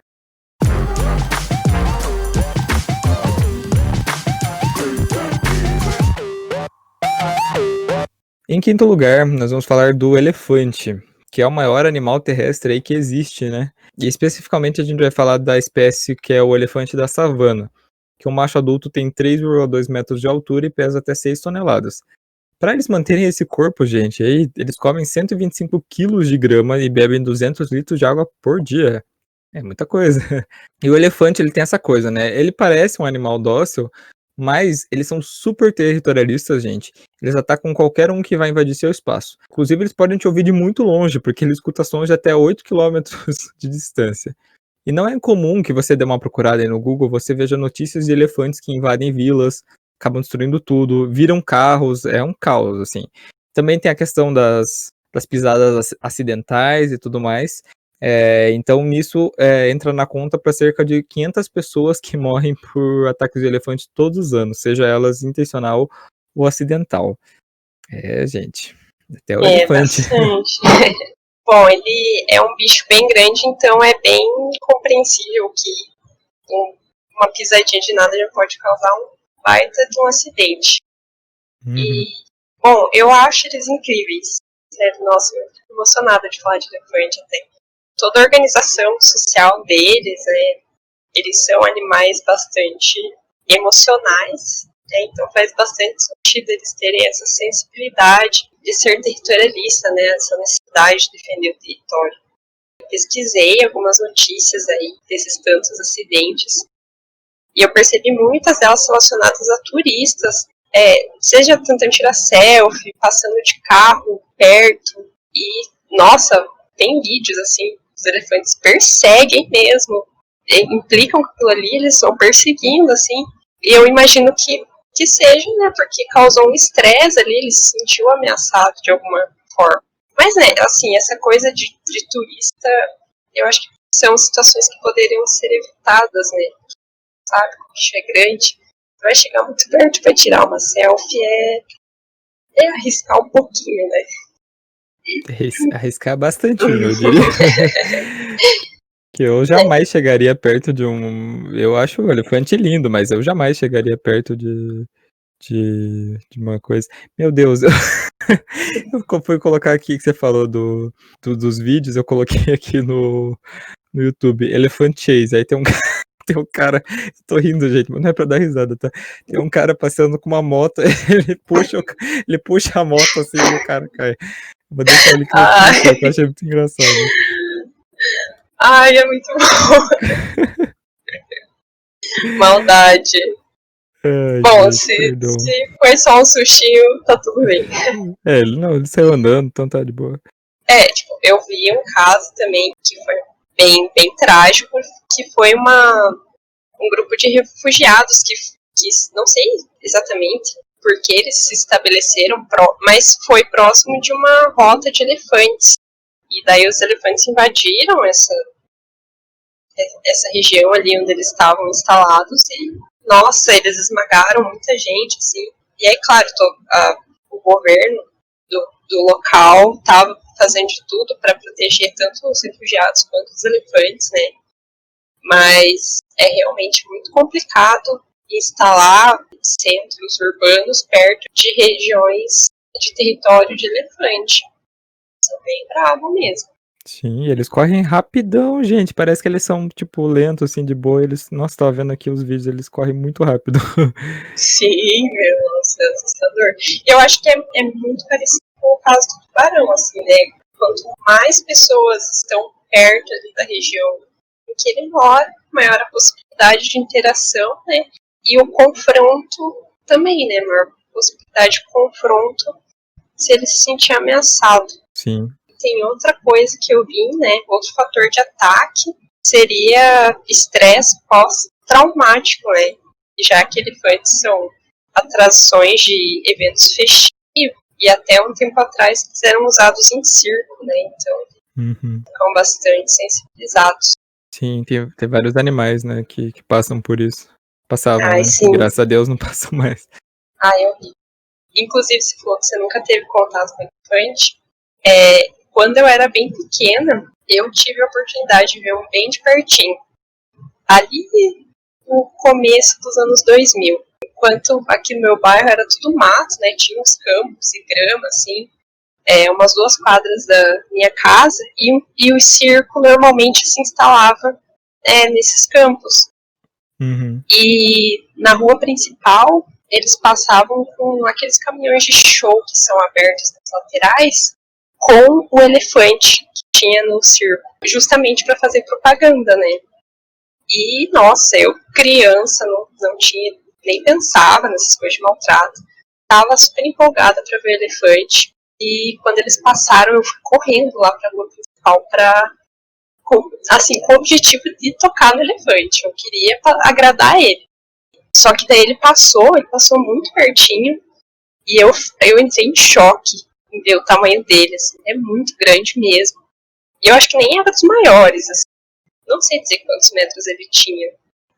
Em quinto lugar, nós vamos falar do elefante, que é o maior animal terrestre aí que existe, né? E especificamente a gente vai falar da espécie que é o elefante da savana, que o macho adulto tem 3,2 metros de altura e pesa até 6 toneladas. Para eles manterem esse corpo, gente, aí eles comem 125 quilos de grama e bebem 200 litros de água por dia. É muita coisa. E o elefante, ele tem essa coisa, né? Ele parece um animal dócil, mas eles são super territorialistas, gente. Eles atacam qualquer um que vai invadir seu espaço. Inclusive, eles podem te ouvir de muito longe, porque ele escuta sons de até 8 quilômetros de distância. E não é incomum que você dê uma procurada aí no Google, você veja notícias de elefantes que invadem vilas, acabam destruindo tudo, viram carros, é um caos, assim. Também tem a questão das pisadas acidentais e tudo mais. Então, nisso entra na conta para cerca de 500 pessoas que morrem por ataques de elefante todos os anos, seja elas intencional ou acidental. Gente, até o elefante. Bastante. Bom, ele é um bicho bem grande, então é bem compreensível que uma pisadinha de nada já pode causar um baita de um acidente. E, bom, eu acho eles incríveis. Sério, nossa, eu fico emocionada de falar de elefante até. Toda a organização social deles, eles são animais bastante emocionais, então faz bastante sentido eles terem essa sensibilidade de ser territorialista, né, essa necessidade de defender o território. Eu pesquisei algumas notícias aí desses tantos acidentes e eu percebi muitas delas relacionadas a turistas, seja tentando tirar selfie, passando de carro perto, e, nossa, tem vídeos assim, os elefantes perseguem mesmo, implicam com aquilo ali, eles vão perseguindo, assim, e eu imagino que seja, né, porque causou um estresse ali, ele se sentiu ameaçado de alguma forma. Mas, né, assim, essa coisa de turista, eu acho que são situações que poderiam ser evitadas, né, sabe, o bicho é grande, vai chegar muito perto para tirar uma selfie, é arriscar um pouquinho, né. Arriscar bastante, eu diria. Que eu né? jamais chegaria perto de um. Eu acho o elefante lindo, mas eu jamais chegaria perto de uma coisa. Meu Deus, eu fui colocar aqui que você falou dos vídeos, eu coloquei aqui no YouTube, Elephant Chase. Aí tem um, tem um cara, tô rindo, gente, mas não é pra dar risada, tá? Tem um cara passando com uma moto, ele puxa a moto assim e o cara cai. Vou deixar o link na descrição, que eu Ai, achei muito engraçado. ai, é muito bom. Maldade. Ai, Bom, gente, se perdão. foi só um sustinho, tá tudo bem. É, ele saiu andando, então tá de boa. Tipo, eu vi um caso também que foi bem trágico, que foi um grupo de refugiados que não sei exatamente porque eles se estabeleceram, mas foi próximo de uma rota de elefantes. E daí os elefantes invadiram essa região ali onde eles estavam instalados e, nossa, eles esmagaram muita gente, assim. E aí, claro, o governo do local estava fazendo de tudo para proteger tanto os refugiados quanto os elefantes, né? Mas é realmente muito complicado instalar centros urbanos perto de regiões de território de elefante. Isso é bem bravo mesmo. Sim, eles correm rapidão, gente. Parece que eles são, tipo, lentos, assim, de boa. Nossa, tava vendo aqui os vídeos, eles correm muito rápido. Sim, meu, nossa, é assustador. Eu acho que é muito parecido com o caso do tubarão, assim, né? Quanto mais pessoas estão perto ali da região em que ele mora, maior a possibilidade de interação, né? E o confronto também, né? Maior possibilidade de confronto se ele se sentir ameaçado. Sim. Tem outra coisa que eu vi, né? Outro fator de ataque seria estresse pós-traumático, né? Já que elefantes são atrações de eventos festivos e até um tempo atrás eram usados em circo, né? Então ficam bastante sensibilizados. Sim, tem vários animais, né, que passam por isso. Passavam, Ai, né? Que sim. graças a Deus não passam mais. Ai, eu vi. Inclusive, se falou que você nunca teve contato com elefante, quando eu era bem pequena, eu tive a oportunidade de ver um bem de pertinho. Ali no começo dos anos 2000. Enquanto aqui no meu bairro era tudo mato, né? Tinha uns campos e grama, assim, umas 2 quadras da minha casa, e o circo normalmente se instalava nesses campos. Uhum. E na rua principal, eles passavam com aqueles caminhões de show que são abertos nas laterais, com o elefante que tinha no circo, justamente para fazer propaganda, né? E, nossa, eu, criança, não tinha, nem pensava nessas coisas de maltrato. Tava super empolgada para ver o elefante. E quando eles passaram, eu fui correndo lá pra rua principal com o objetivo de tocar no elefante. Eu queria agradar ele. Só que daí ele passou muito pertinho. E eu entrei em choque em ver o tamanho dele, assim, é muito grande mesmo. E eu acho que nem era dos maiores, assim. Não sei dizer quantos metros ele tinha,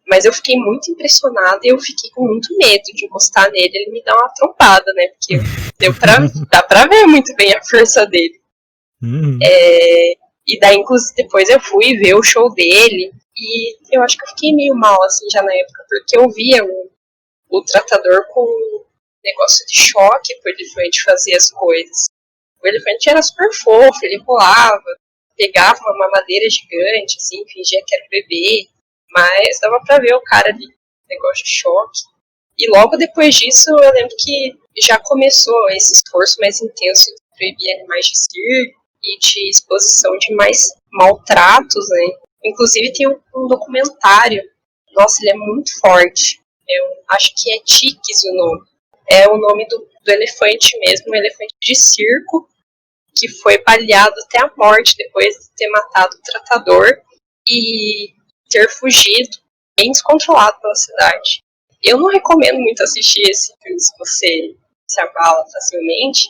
mas eu fiquei muito impressionada e eu fiquei com muito medo de encostar nele e ele me dar uma trombada, né? Porque dá pra ver muito bem a força dele. Uhum. E daí, inclusive, depois eu fui ver o show dele e eu acho que eu fiquei meio mal, assim, já na época, porque eu via o tratador com um negócio de choque pro elefante fazer as coisas. O elefante era super fofo, ele rolava, pegava uma mamadeira gigante, assim, fingia que era um bebê, mas dava pra ver o cara ali, negócio de choque. E logo depois disso, eu lembro que já começou esse esforço mais intenso de proibir animais de circo e de exposição de mais maltratos, né? Inclusive tem um documentário, nossa, ele é muito forte. Eu acho que é Tiques o nome. É o nome do elefante mesmo, um elefante de circo, que foi baleado até a morte depois de ter matado o tratador e ter fugido bem descontrolado pela cidade. Eu não recomendo muito assistir esse filme se você se abala facilmente,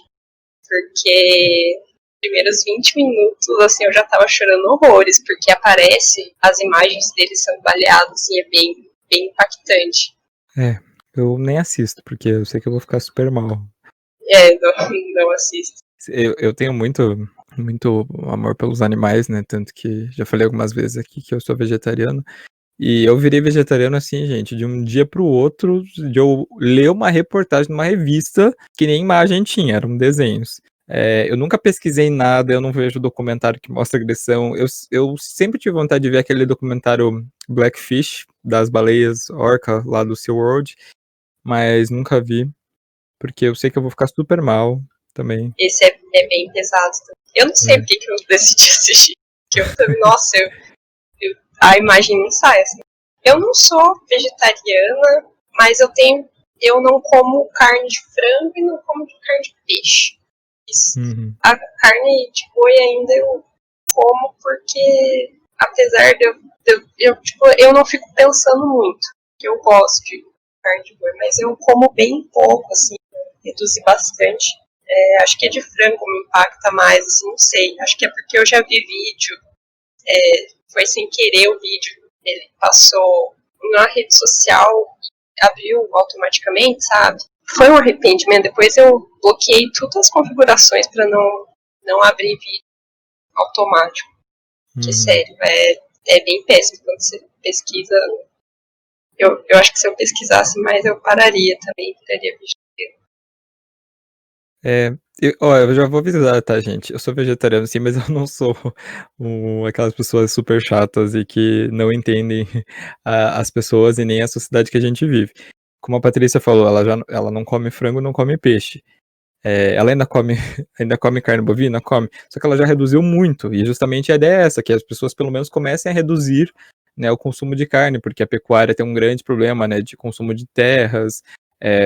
porque nos primeiros 20 minutos assim, eu já tava chorando horrores, porque aparece as imagens dele sendo baleado, assim, é bem impactante. É, eu nem assisto, porque eu sei que eu vou ficar super mal. Não assisto. Eu tenho muito muito amor pelos animais, né, tanto que já falei algumas vezes aqui que eu sou vegetariano, e eu virei vegetariano, assim, gente, de um dia para o outro, de eu ler uma reportagem numa revista que nem imagem tinha, eram desenhos. Eu nunca pesquisei nada, eu não vejo documentário que mostra agressão, eu sempre tive vontade de ver aquele documentário Blackfish, das baleias orca lá do SeaWorld, mas nunca vi, porque eu sei que eu vou ficar super mal também. Esse é bem pesado. Eu não sei É. porque que eu decidi assistir. Que eu também, nossa, a imagem não sai, assim. Eu não sou vegetariana, mas eu não como carne de frango e não como carne de peixe. Uhum. A carne de boi ainda eu como porque, apesar de eu não fico pensando muito, que eu gosto de carne de boi, mas eu como bem pouco, assim, reduzi bastante. Acho que de frango me impacta mais, assim, não sei. Acho que é porque eu já vi vídeo, foi sem querer o vídeo, ele passou na rede social, abriu automaticamente, sabe? Foi um arrependimento, depois eu bloqueei todas as configurações para não abrir vídeo automático. Que Uhum. sério, é bem péssimo quando você pesquisa. Eu acho que se eu pesquisasse mais eu pararia também, viraria vegetariano. Eu já vou avisar, tá, gente? Eu sou vegetariano, sim, mas eu não sou aquelas pessoas super chatas e que não entendem as pessoas e nem a sociedade que a gente vive. Como a Patrícia falou, ela não come frango, não come peixe. Ela ainda come, ainda come carne bovina? Come. Só que ela já reduziu muito. E justamente a ideia é essa, que as pessoas pelo menos comecem a reduzir, né, o consumo de carne, porque a pecuária tem um grande problema, né, de consumo de terras,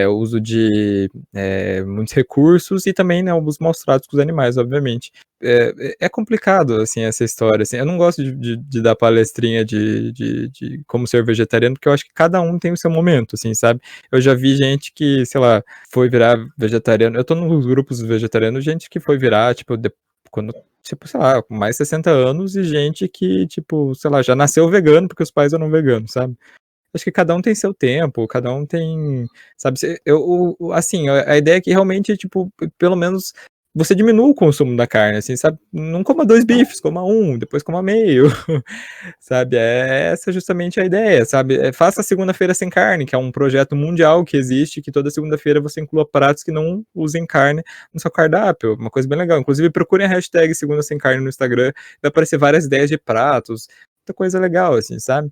uso de muitos recursos e também, né, os maus tratos com os animais, obviamente. É complicado, assim, essa história. Assim, eu não gosto de dar palestrinha de como ser vegetariano, porque eu acho que cada um tem o seu momento, assim, sabe? Eu já vi gente que, sei lá, foi virar vegetariano. Eu tô nos grupos vegetarianos, gente que foi virar, tipo, quando, tipo, sei lá, com mais de 60 anos e gente que, tipo, sei lá, já nasceu vegano porque os pais eram veganos, sabe? Acho que cada um tem seu tempo, cada um tem, sabe, assim, a ideia é que realmente, tipo, pelo menos você diminua o consumo da carne, assim, sabe? Não coma 2 bifes, coma um, depois coma meio, sabe? Essa justamente a ideia, sabe? Faça a segunda-feira sem carne, que é um projeto mundial que existe, que toda segunda-feira você inclua pratos que não usem carne no seu cardápio, uma coisa bem legal. Inclusive, procurem a hashtag Segunda Sem Carne no Instagram, vai aparecer várias ideias de pratos, muita coisa legal, assim, sabe?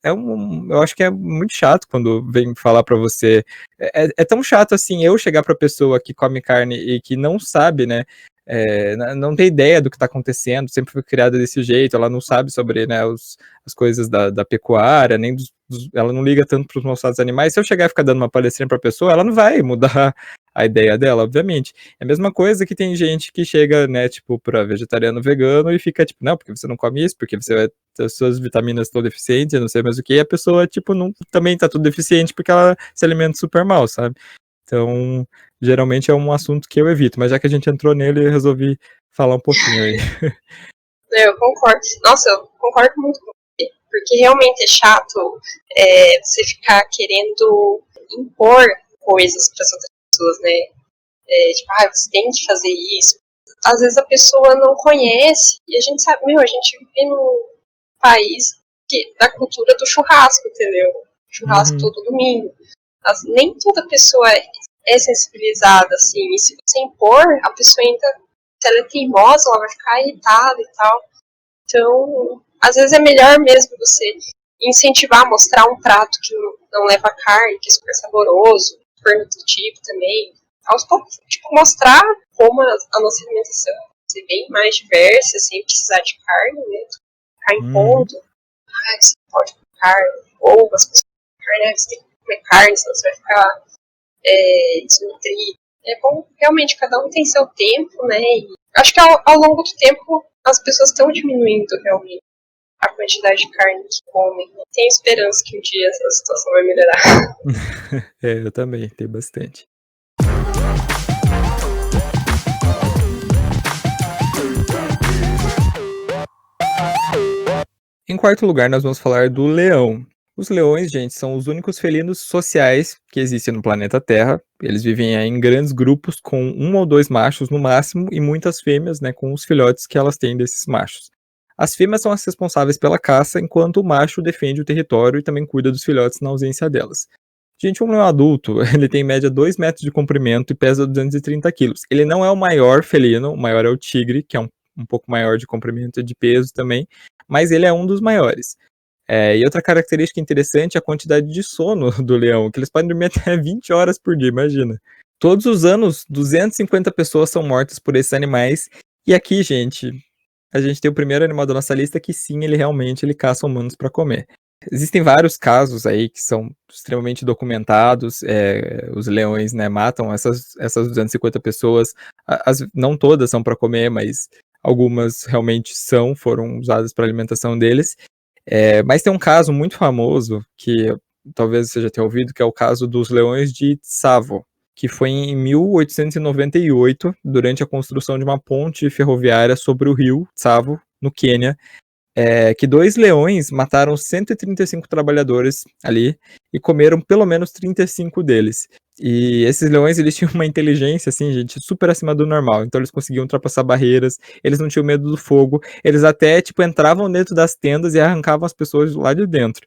Eu acho que é muito chato quando vem falar pra você. É tão chato assim eu chegar pra pessoa que come carne e que não sabe, né? Não tem ideia do que está acontecendo, sempre foi criada desse jeito, ela não sabe sobre, né, as coisas da pecuária, nem ela não liga tanto para os maus tratos animais. Se eu chegar e ficar dando uma palestrinha para a pessoa, ela não vai mudar a ideia dela, obviamente. É a mesma coisa que tem gente que chega, né, tipo, para vegetariano, vegano e fica tipo, não, porque você não come isso, porque você vai ter as suas vitaminas estão deficientes, não sei mais o que, e a pessoa, tipo, não, também tá tudo deficiente porque ela se alimenta super mal, sabe? Então, geralmente é um assunto que eu evito, mas já que a gente entrou nele, eu resolvi falar um pouquinho aí. Eu concordo. Nossa, eu concordo muito com você, porque realmente é chato você ficar querendo impor coisas para as outras pessoas, né? Tipo, você tem que fazer isso. Às vezes a pessoa não conhece e a gente sabe, a gente vive num país da cultura do churrasco, entendeu? Churrasco Uhum. todo domingo. Nem toda pessoa é sensibilizada, assim, e se você impor, a pessoa ainda, se ela é teimosa, ela vai ficar irritada e tal. Então, às vezes é melhor mesmo você incentivar, mostrar um prato que não leva carne, que é super saboroso, super nutritivo também. Aos poucos, tipo, mostrar como a nossa alimentação ser bem mais diversa, sem precisar de carne, né? Ficar Uhum. impondo, você pode comer carne, ou as pessoas comer carne, você tem que comer carne, senão você vai ficar desnutrido. É bom, realmente, cada um tem seu tempo, né? E acho que ao longo do tempo as pessoas estão diminuindo realmente a quantidade de carne que comem. Tenho esperança que um dia essa situação vai melhorar. Eu também, tem bastante. Em quarto lugar, nós vamos falar do leão. Os leões, gente, são os únicos felinos sociais que existem no planeta Terra. Eles vivem em grandes grupos com 1 ou 2 machos no máximo e muitas fêmeas, né, com os filhotes que elas têm desses machos. As fêmeas são as responsáveis pela caça, enquanto o macho defende o território e também cuida dos filhotes na ausência delas. Gente, um leão adulto, ele tem em média 2 metros de comprimento e pesa 230 quilos. Ele não é o maior felino, o maior é o tigre, que é um pouco maior de comprimento e de peso também, mas ele é um dos maiores. E outra característica interessante é a quantidade de sono do leão, que eles podem dormir até 20 horas por dia, imagina. Todos os anos, 250 pessoas são mortas por esses animais. E aqui, gente, a gente tem o primeiro animal da nossa lista que sim, ele realmente caça humanos para comer. Existem vários casos aí que são extremamente documentados. Os leões, né, matam essas 250 pessoas. Não todas são para comer, mas algumas realmente foram usadas para alimentação deles. Mas tem um caso muito famoso, que talvez você já tenha ouvido, que é o caso dos leões de Tsavo, que foi em 1898, durante a construção de uma ponte ferroviária sobre o rio Tsavo, no Quênia, que 2 leões mataram 135 trabalhadores ali e comeram pelo menos 35 deles. E esses leões, eles tinham uma inteligência, assim, gente, super acima do normal. Então eles conseguiam ultrapassar barreiras, eles não tinham medo do fogo, eles até, tipo, entravam dentro das tendas e arrancavam as pessoas lá de dentro.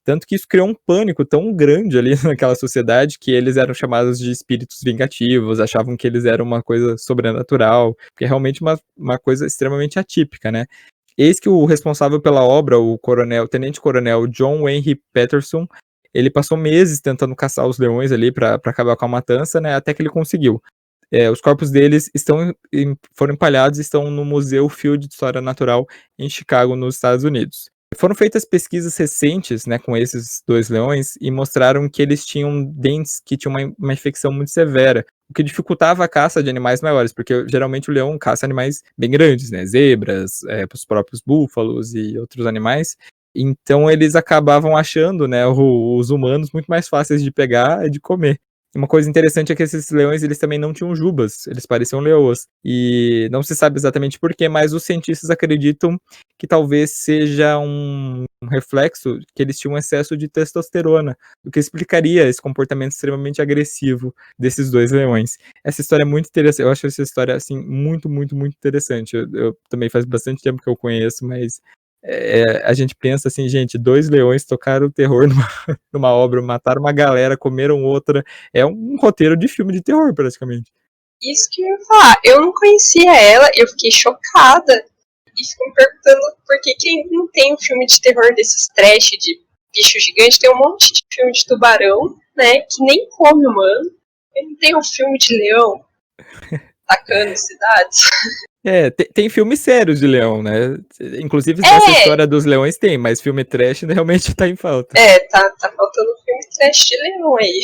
Tanto que isso criou um pânico tão grande ali naquela sociedade que eles eram chamados de espíritos vingativos, achavam que eles eram uma coisa sobrenatural, porque é realmente uma coisa extremamente atípica, né? Eis que o responsável pela obra, o tenente-coronel John Henry Patterson, ele passou meses tentando caçar os leões ali para acabar com a matança, né? Até que ele conseguiu. Os corpos deles foram empalhados e estão no Museu Field de História Natural em Chicago, nos Estados Unidos. Foram feitas pesquisas recentes, né, com esses 2 leões e mostraram que eles tinham dentes que tinham uma infecção muito severa, o que dificultava a caça de animais maiores, porque geralmente o leão caça animais bem grandes, né, zebras, os próprios búfalos e outros animais. Então eles acabavam achando, né, os humanos muito mais fáceis de pegar e de comer. Uma coisa interessante é que esses leões, eles também não tinham jubas, eles pareciam leoas. E não se sabe exatamente por quê, mas os cientistas acreditam que talvez seja um reflexo que eles tinham excesso de testosterona, o que explicaria esse comportamento extremamente agressivo desses 2 leões. Essa história é muito interessante, eu acho essa história, assim, muito, muito, muito interessante. Eu também faz bastante tempo que eu conheço, mas a gente pensa assim, gente, 2 leões tocaram o terror numa obra, mataram uma galera, comeram outra. É um roteiro de filme de terror, praticamente. Isso que eu ia falar. Eu não conhecia ela, eu fiquei chocada. E fico me perguntando por que não tem um filme de terror desses trash de bicho gigante. Tem um monte de filme de tubarão, né? Que nem come humano. E não tem um filme de leão atacando cidades. Tem filmes sérios de leão, né? Inclusive, essa É, história dos leões tem, mas filme trash realmente tá em falta. tá faltando um filme trash de leão aí.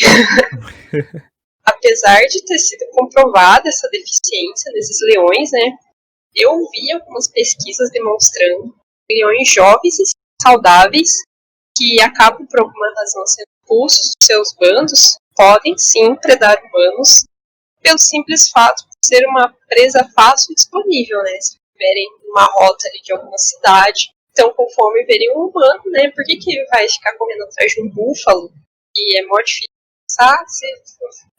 Apesar de ter sido comprovada essa deficiência desses leões, né? Eu vi algumas pesquisas demonstrando que leões jovens e saudáveis que acabam por alguma razão sendo expulsos dos seus bandos podem sim predar humanos pelo simples fato de ser uma presa fácil e disponível, né? Se tiverem uma rota ali de alguma cidade, então com fome verem um humano, né? Por que ele vai ficar correndo atrás de um búfalo e é mó difícil pensar se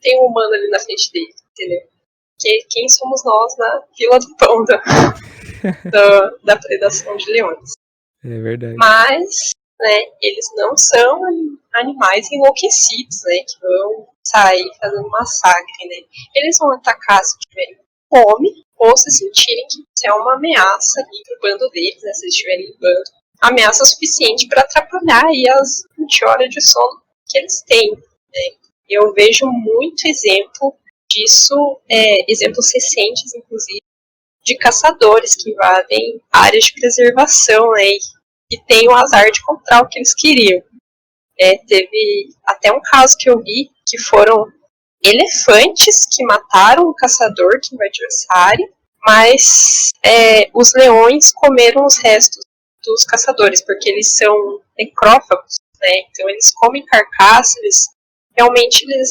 tem um humano ali na frente dele, entendeu? Que quem somos nós na fila do pão da predação de leões. É verdade. Mas, né, eles não são animais enlouquecidos, né, que vão sair fazendo massacre, né. Eles vão atacar se tiverem fome ou se sentirem que isso é uma ameaça ali pro bando deles, né, se eles estiverem em bando. Ameaça suficiente para atrapalhar aí as 20 horas de sono que eles têm, né. Eu vejo muito exemplo disso, exemplos recentes, inclusive, de caçadores que invadem áreas de preservação, né, e têm o azar de encontrar o que eles queriam. Teve até um caso que eu vi que foram elefantes que mataram um caçador que invadiu essa área, mas os leões comeram os restos dos caçadores, porque eles são necrófagos, né? Então eles comem carcaça, eles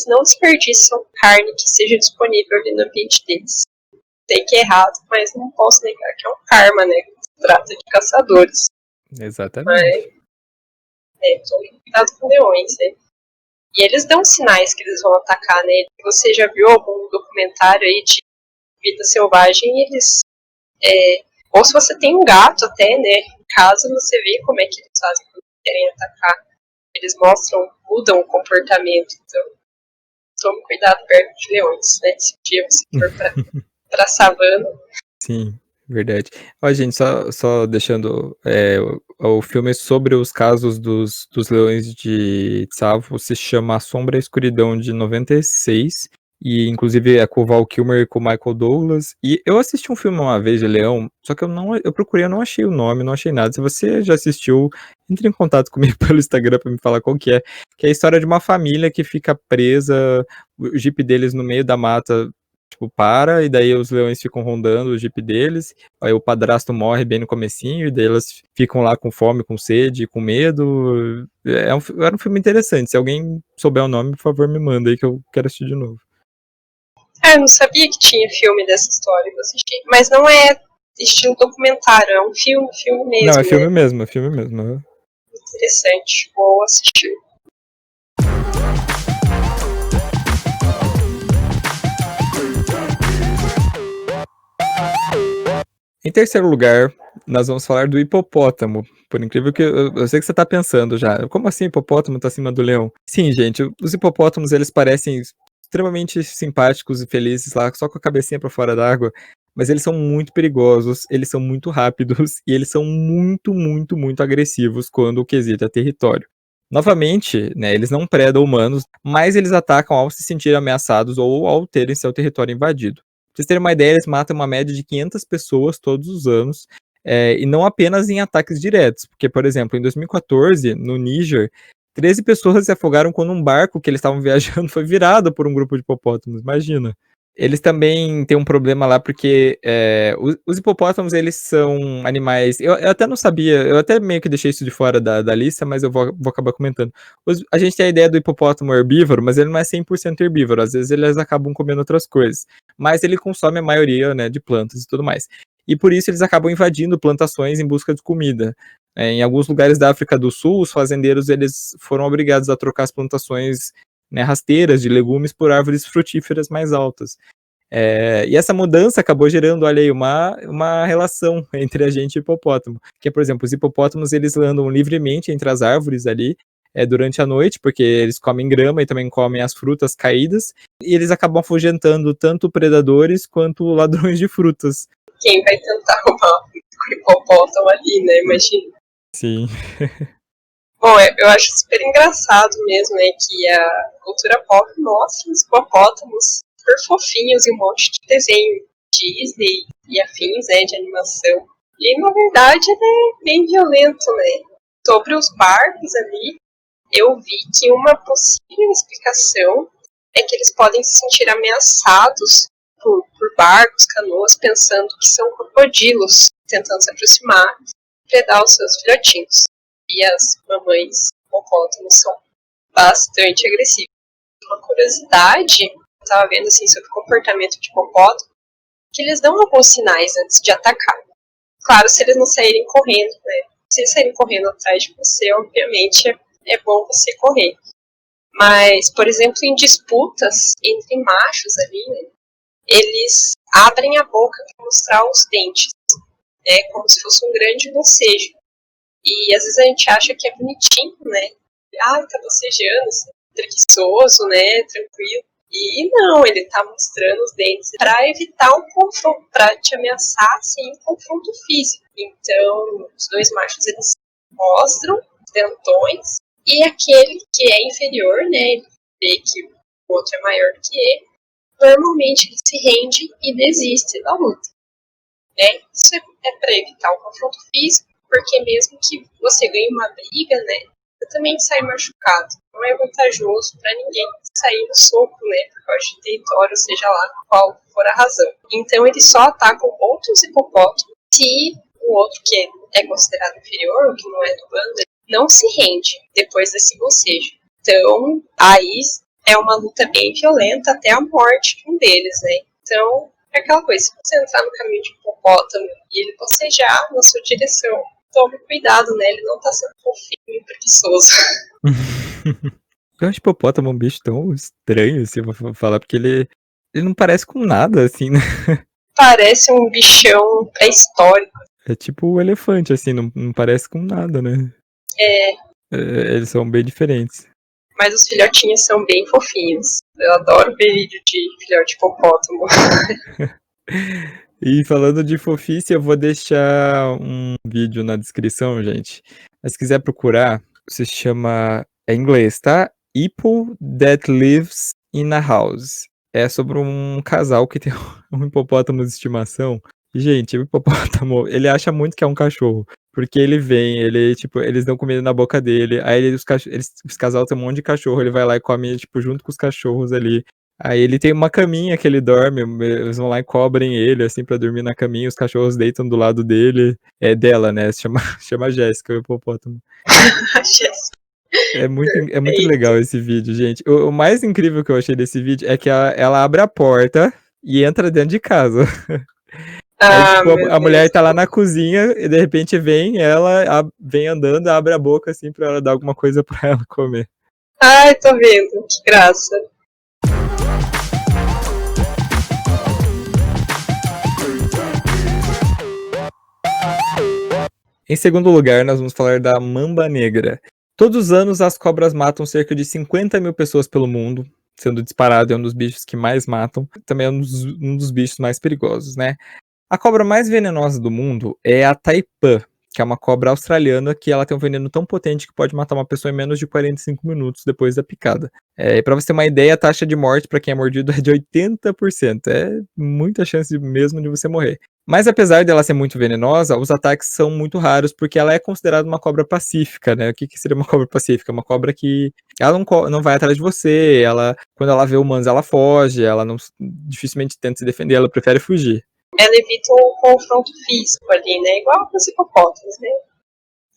não desperdiçam carne que seja disponível ali no ambiente deles. Sei que é errado, mas não posso negar que é um karma, né? Se trata de caçadores. Exatamente. Mas né? Tome cuidado com leões, né? E eles dão sinais que eles vão atacar, né? Você já viu algum documentário aí de vida selvagem? Eles... ou se você tem um gato até, né? Em casa, você vê como é que eles fazem quando querem atacar. Eles mudam o comportamento. Então, tome cuidado perto de leões, né? Se um dia você for pra savana. Sim, verdade. Ó, gente, só deixando o filme sobre os casos dos leões de Tsavo se chama A Sombra e a Escuridão, de 96, e inclusive é com o Val Kilmer e com o Michael Douglas. E eu assisti um filme uma vez de leão, só que eu procurei, eu não achei o nome, não achei nada. Se você já assistiu, entre em contato comigo pelo Instagram pra me falar qual que é a história de uma família que fica presa, o Jeep deles no meio da mata, tipo, e daí os leões ficam rondando o Jeep deles, aí o padrasto morre bem no comecinho, e daí elas ficam lá com fome, com sede, com medo. Era um filme interessante. Se alguém souber o nome, por favor, me manda aí que eu quero assistir de novo. Eu não sabia que tinha filme dessa história, eu assisti. Mas não é estilo documentário, é um filme Não, mesmo, é filme né? mesmo, é filme mesmo. Interessante, vou assistir. Em terceiro lugar, nós vamos falar do hipopótamo. Por incrível que eu sei que você tá pensando já. Como assim hipopótamo tá acima do leão? Sim, gente, os hipopótamos, eles parecem extremamente simpáticos e felizes lá, só com a cabecinha pra fora d'água, mas eles são muito perigosos, eles são muito rápidos e eles são muito, muito, muito agressivos quando o quesito é território. Novamente, né, eles não predam humanos, mas eles atacam ao se sentirem ameaçados ou ao terem seu território invadido. Pra vocês terem uma ideia, eles matam uma média de 500 pessoas todos os anos, e não apenas em ataques diretos, porque, por exemplo, em 2014, no Níger, 13 pessoas se afogaram quando um barco que eles estavam viajando foi virado por um grupo de hipopótamos, imagina. Eles também têm um problema lá porque os hipopótamos, eles são animais... Eu até não sabia, eu até meio que deixei isso de fora da lista, mas eu vou acabar comentando. A gente tem a ideia do hipopótamo herbívoro, mas ele não é 100% herbívoro, às vezes eles acabam comendo outras coisas. Mas ele consome a maioria, né, de plantas e tudo mais. E por isso eles acabam invadindo plantações em busca de comida. Em alguns lugares da África do Sul, os fazendeiros eles foram obrigados a trocar as plantações, né, rasteiras de legumes por árvores frutíferas mais altas. E essa mudança acabou gerando, olha aí, uma relação entre a gente e o hipopótamo. Que, por exemplo, os hipopótamos eles andam livremente entre as árvores ali durante a noite, porque eles comem grama e também comem as frutas caídas, e eles acabam afugentando tanto predadores quanto ladrões de frutas. Quem vai tentar roubar o hipopótamo ali, né? Imagina. Sim. Bom, eu acho super engraçado mesmo, né? Que a cultura pop mostra os hipopótamos super fofinhos e um monte de desenho Disney e afins, né? De animação. E na verdade ele é bem violento, né? Sobre os barcos ali, eu vi que uma possível explicação é que eles podem se sentir ameaçados por barcos, canoas, pensando que são crocodilos tentando se aproximar e predar os seus filhotinhos. E as mamães hipopótamos são bastante agressivas. Uma curiosidade, eu estava vendo assim, sobre o comportamento de hipopótamo, que eles dão alguns sinais antes de atacar. Claro, se eles não saírem correndo, né? Se eles saírem correndo atrás de você, obviamente é bom você correr. Mas, por exemplo, em disputas entre machos ali, né, eles abrem a boca para mostrar os dentes. É como se fosse um grande bocejo. E às vezes a gente acha que é bonitinho, né? Tá bocejando, assim, preguiçoso, né? Tranquilo. E não, ele tá mostrando os dentes para evitar um confronto, para te ameaçar, assim, um confronto físico. Então, os dois machos, eles mostram os dentões, e aquele que é inferior, né? Ele vê que o outro é maior do que ele, normalmente ele se rende e desiste da luta. Né? Isso é para evitar o confronto físico, porque mesmo que você ganhe uma briga, né, você também sai machucado. Não é vantajoso para ninguém sair no soco, né, por causa de território, seja lá qual for a razão. Então eles só atacam outros hipopótamos se o outro, que é considerado inferior, ou que não é do bando, não se rende depois desse bocejo. Então, aí é uma luta bem violenta até a morte de um deles, né? Então, é aquela coisa, se você entrar no caminho de hipopótamo e ele bocejar na sua direção, tome cuidado, né? Ele não tá sendo fofinho e preguiçoso. Eu acho hipopótamo um bicho tão estranho, assim, eu vou falar, porque ele não parece com nada, assim, né? Parece um bichão pré-histórico. É tipo o elefante, assim, não parece com nada, né? Eles são bem diferentes. Mas os filhotinhos são bem fofinhos. Eu adoro ver vídeo de filhote de hipopótamo. E falando de fofice, eu vou deixar um vídeo na descrição, gente. Mas se quiser procurar, se chama... É em inglês, tá? Hippo That Lives in a House. É sobre um casal que tem um hipopótamo de estimação. Gente, o hipopótamo, ele acha muito que é um cachorro. Porque ele vem, eles dão comida na boca dele. Aí os casal tem um monte de cachorro, ele vai lá e come, junto com os cachorros ali. Aí ele tem uma caminha que ele dorme, eles vão lá e cobrem ele, assim, pra dormir na caminha, os cachorros deitam do lado dele, dela, né, chama Jéssica, o hipopótamo. É muito legal esse vídeo, gente. O mais incrível que eu achei desse vídeo é que ela abre a porta e entra dentro de casa. Aí, a mulher tá lá na cozinha e de repente vem vem andando, abre a boca, assim, pra ela dar alguma coisa pra ela comer. Ai, tô vendo, que graça. Em segundo lugar, nós vamos falar da mamba negra. Todos os anos, as cobras matam cerca de 50 mil pessoas pelo mundo, sendo disparado é um dos bichos que mais matam. Também é um dos bichos mais perigosos, né? A cobra mais venenosa do mundo é a taipã, que é uma cobra australiana que ela tem um veneno tão potente que pode matar uma pessoa em menos de 45 minutos depois da picada. Para você ter uma ideia, a taxa de morte para quem é mordido é de 80%. É muita chance mesmo de você morrer. Mas apesar dela ser muito venenosa, os ataques são muito raros porque ela é considerada uma cobra pacífica, né? O que seria uma cobra pacífica? Uma cobra que ela não vai atrás de você, quando ela vê humanos ela foge, ela dificilmente tenta se defender, ela prefere fugir. Ela evita um confronto físico ali, né? Igual com os hipopótamos, né?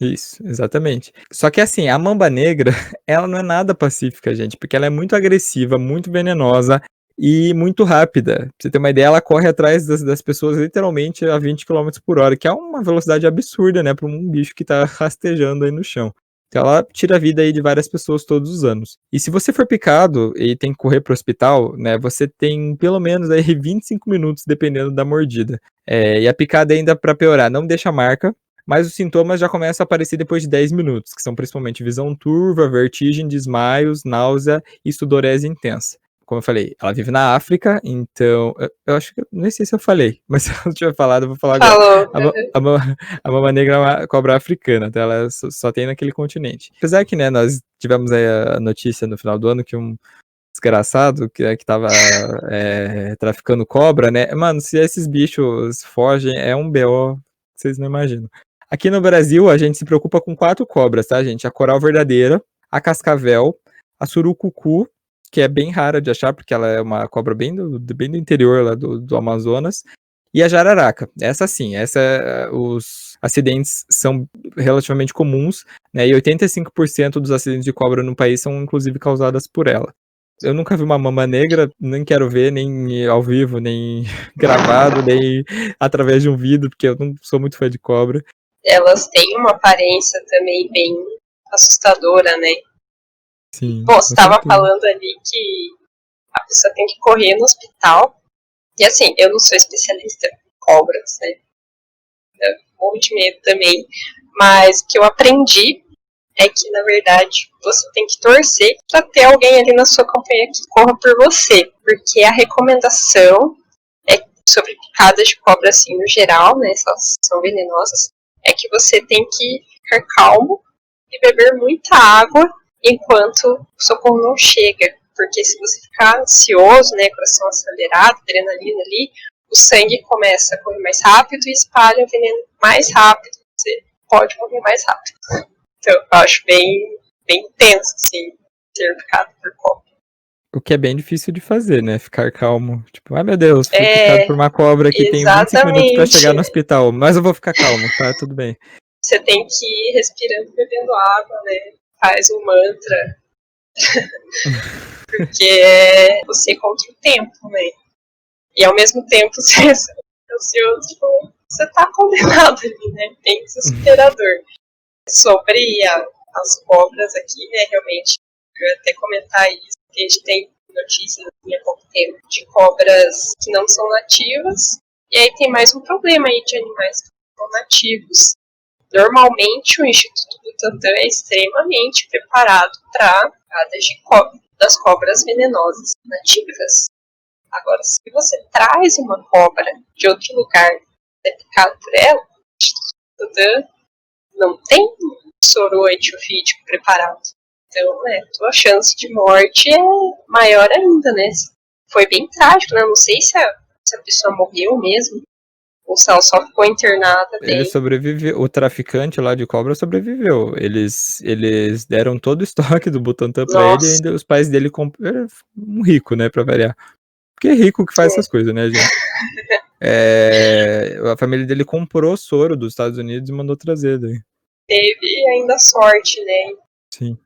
Isso, exatamente. Só que assim, a mamba negra, ela não é nada pacífica, gente, porque ela é muito agressiva, muito venenosa e muito rápida. Pra você ter uma ideia, ela corre atrás das pessoas literalmente a 20 km por hora, que é uma velocidade absurda, né, para um bicho que tá rastejando aí no chão. Então ela tira a vida aí de várias pessoas todos os anos. E se você for picado e tem que correr pro hospital, né, você tem pelo menos aí 25 minutos dependendo da mordida. E a picada ainda, para piorar, não deixa marca, mas os sintomas já começam a aparecer depois de 10 minutos, que são principalmente visão turva, vertigem, desmaios, náusea e sudorese intensa. Como eu falei, ela vive na África, então... Eu acho que... Nem sei se eu falei, mas se eu não tiver falado, eu vou falar agora. A mamba negra é uma cobra africana, tá? Ela só tem naquele continente. Apesar que, né, nós tivemos aí a notícia no final do ano que um desgraçado que tava traficando cobra, né? Mano, se esses bichos fogem, é um BO, vocês não imaginam. Aqui no Brasil, a gente se preocupa com 4 cobras, tá, gente? A coral verdadeira, a cascavel, a surucucu, que é bem rara de achar, porque ela é uma cobra bem do interior lá do Amazonas, e a jararaca. Os acidentes são relativamente comuns, né? E 85% dos acidentes de cobra no país são, inclusive, causadas por ela. Eu nunca vi uma mamba negra, nem quero ver, nem ao vivo, nem gravado, nem através de um vídeo, porque eu não sou muito fã de cobra. Elas têm uma aparência também bem assustadora, né? Sim. Bom, você estava falando ali que a pessoa tem que correr no hospital. E assim, eu não sou especialista em cobras, né? Eu morro de medo também. Mas o que eu aprendi é que, na verdade, você tem que torcer para ter alguém ali na sua companhia que corra por você. Porque a recomendação sobre picadas de cobra, assim, no geral, né? Elas são venenosas. É que você tem que ficar calmo e beber muita água enquanto o socorro não chega. Porque se você ficar ansioso, né, coração acelerado, adrenalina ali, o sangue começa a correr mais rápido e espalha o veneno mais rápido. Você pode morrer mais rápido. Então, eu acho bem tenso, assim, ser picado por cobra. O que é bem difícil de fazer, né? Ficar calmo. Tipo, ai meu Deus, fui picado por uma cobra que tem 25 minutos pra chegar no hospital. Mas eu vou ficar calmo, tá? Tudo bem. Você tem que ir respirando, bebendo água, né? Faz um mantra. Porque é você contra o tempo, né? E ao mesmo tempo você é ansioso, tipo, você tá condenado ali, né? Bem desesperador. Sobre as cobras aqui, né? Realmente, eu ia até comentar isso, porque a gente tem notícias assim, há pouco tempo de cobras que não são nativas, e aí tem mais um problema aí de animais que não são nativos. Normalmente, o Instituto Butantan é extremamente preparado para das cobras venenosas nativas. Agora, se você traz uma cobra de outro lugar e é picado por ela, o Instituto Butantan não tem soro antiofídico preparado. Então, né, tua chance de morte é maior ainda, né? Foi bem trágico, né? Não sei se a pessoa morreu mesmo, ou se ela só ficou internada Ele bem. sobreviveu, o traficante lá de cobra sobreviveu. Eles deram todo o estoque do Butantan pra ele e Nossa, ainda os pais dele compraram um rico, né, pra variar. Porque é rico que faz é, essas coisas, né, gente? A família dele comprou soro dos Estados Unidos e mandou trazer daí. teve ainda sorte, né? Sim.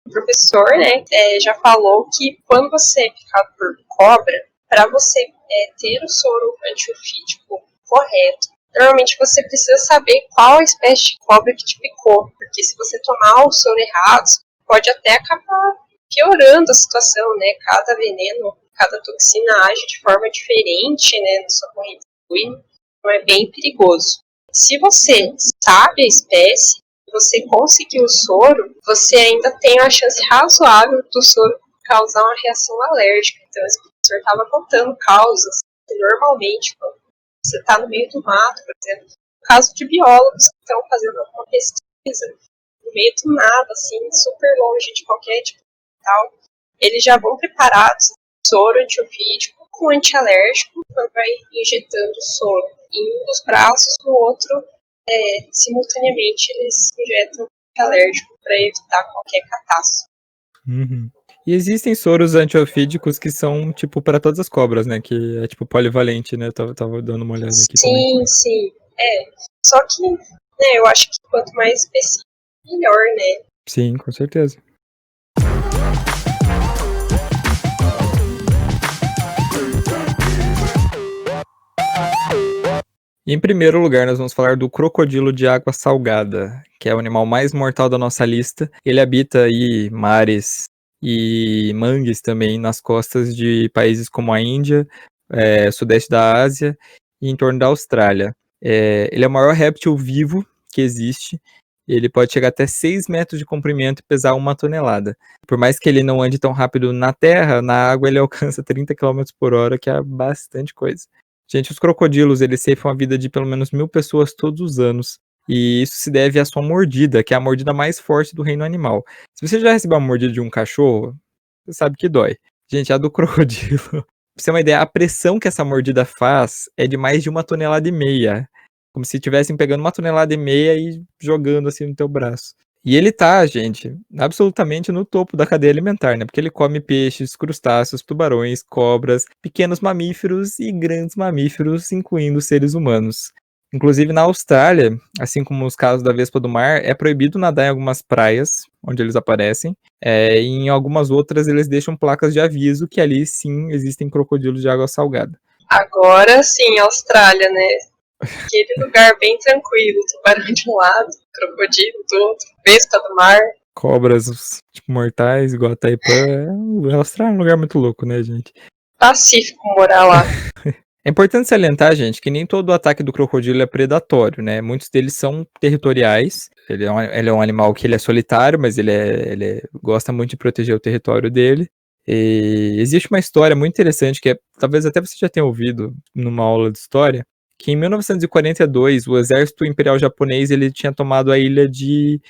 O professor, né, já falou que quando você é picado por cobra, para você ter o soro antiofídico correto, normalmente você precisa saber qual a espécie de cobra que te picou, porque se você tomar o soro errado, pode até acabar piorando a situação, né? Cada veneno, cada toxina age de forma diferente, né, na sua corrente sanguínea, então é bem perigoso. Se você sabe a espécie, você conseguiu o soro, você ainda tem uma chance razoável do soro causar uma reação alérgica. Então, esse professor estava contando causas que normalmente, quando você está no meio do mato, por exemplo, no caso de biólogos que estão fazendo alguma pesquisa, no meio do nada, assim, super longe de qualquer tipo de tal, eles já vão preparados soro antiofídico com antialérgico, quando vai injetando soro em um dos braços, no outro simultaneamente eles injetam alérgico para evitar qualquer catástrofe. Uhum. E existem soros antiofídicos que são, tipo, para todas as cobras, né? Que é, tipo, polivalente, né? Tava dando uma olhada aqui também. Sim. Só que, né, eu acho que quanto mais específico, melhor, né? Sim, com certeza. Em primeiro lugar, nós vamos falar do crocodilo de água salgada, que é o animal mais mortal da nossa lista. Ele habita aí mares e mangues também nas costas de países como a Índia, sudeste da Ásia e em torno da Austrália. Ele é o maior réptil vivo que existe. Ele pode chegar até 6 metros de comprimento e pesar 1 tonelada. Por mais que ele não ande tão rápido na terra, na água ele alcança 30 km por hora, que é bastante coisa. Gente, os crocodilos, eles ceifam a vida de pelo menos 1.000 pessoas todos os anos. E isso se deve à sua mordida, que é a mordida mais forte do reino animal. Se você já recebeu uma mordida de um cachorro, você sabe que dói. Gente, a do crocodilo, pra você ter uma ideia, a pressão que essa mordida faz é de mais de 1,5 toneladas. Como se estivessem pegando 1,5 toneladas e jogando assim no teu braço. E ele tá, gente, absolutamente no topo da cadeia alimentar, né? Porque ele come peixes, crustáceos, tubarões, cobras, pequenos mamíferos e grandes mamíferos, incluindo seres humanos. Inclusive na Austrália, assim como os casos da vespa do mar, é proibido nadar em algumas praias onde eles aparecem. E em algumas outras eles deixam placas de aviso que ali sim existem crocodilos de água salgada. Agora sim, Austrália, né? Aquele lugar bem tranquilo, tubarão de um lado, crocodilo do outro, vespa do mar. Cobras, tipo, mortais, igual a Taipã. A Austrália é um lugar muito louco, né, gente? Pacífico morar lá. É importante salientar, gente, que nem todo ataque do crocodilo é predatório, né? Muitos deles são territoriais. Ele é um animal que ele é solitário, mas ele gosta muito de proteger o território dele. E existe uma história muito interessante que talvez até você já tenha ouvido numa aula de história, que em 1942 o exército imperial japonês ele tinha tomado a ilha de,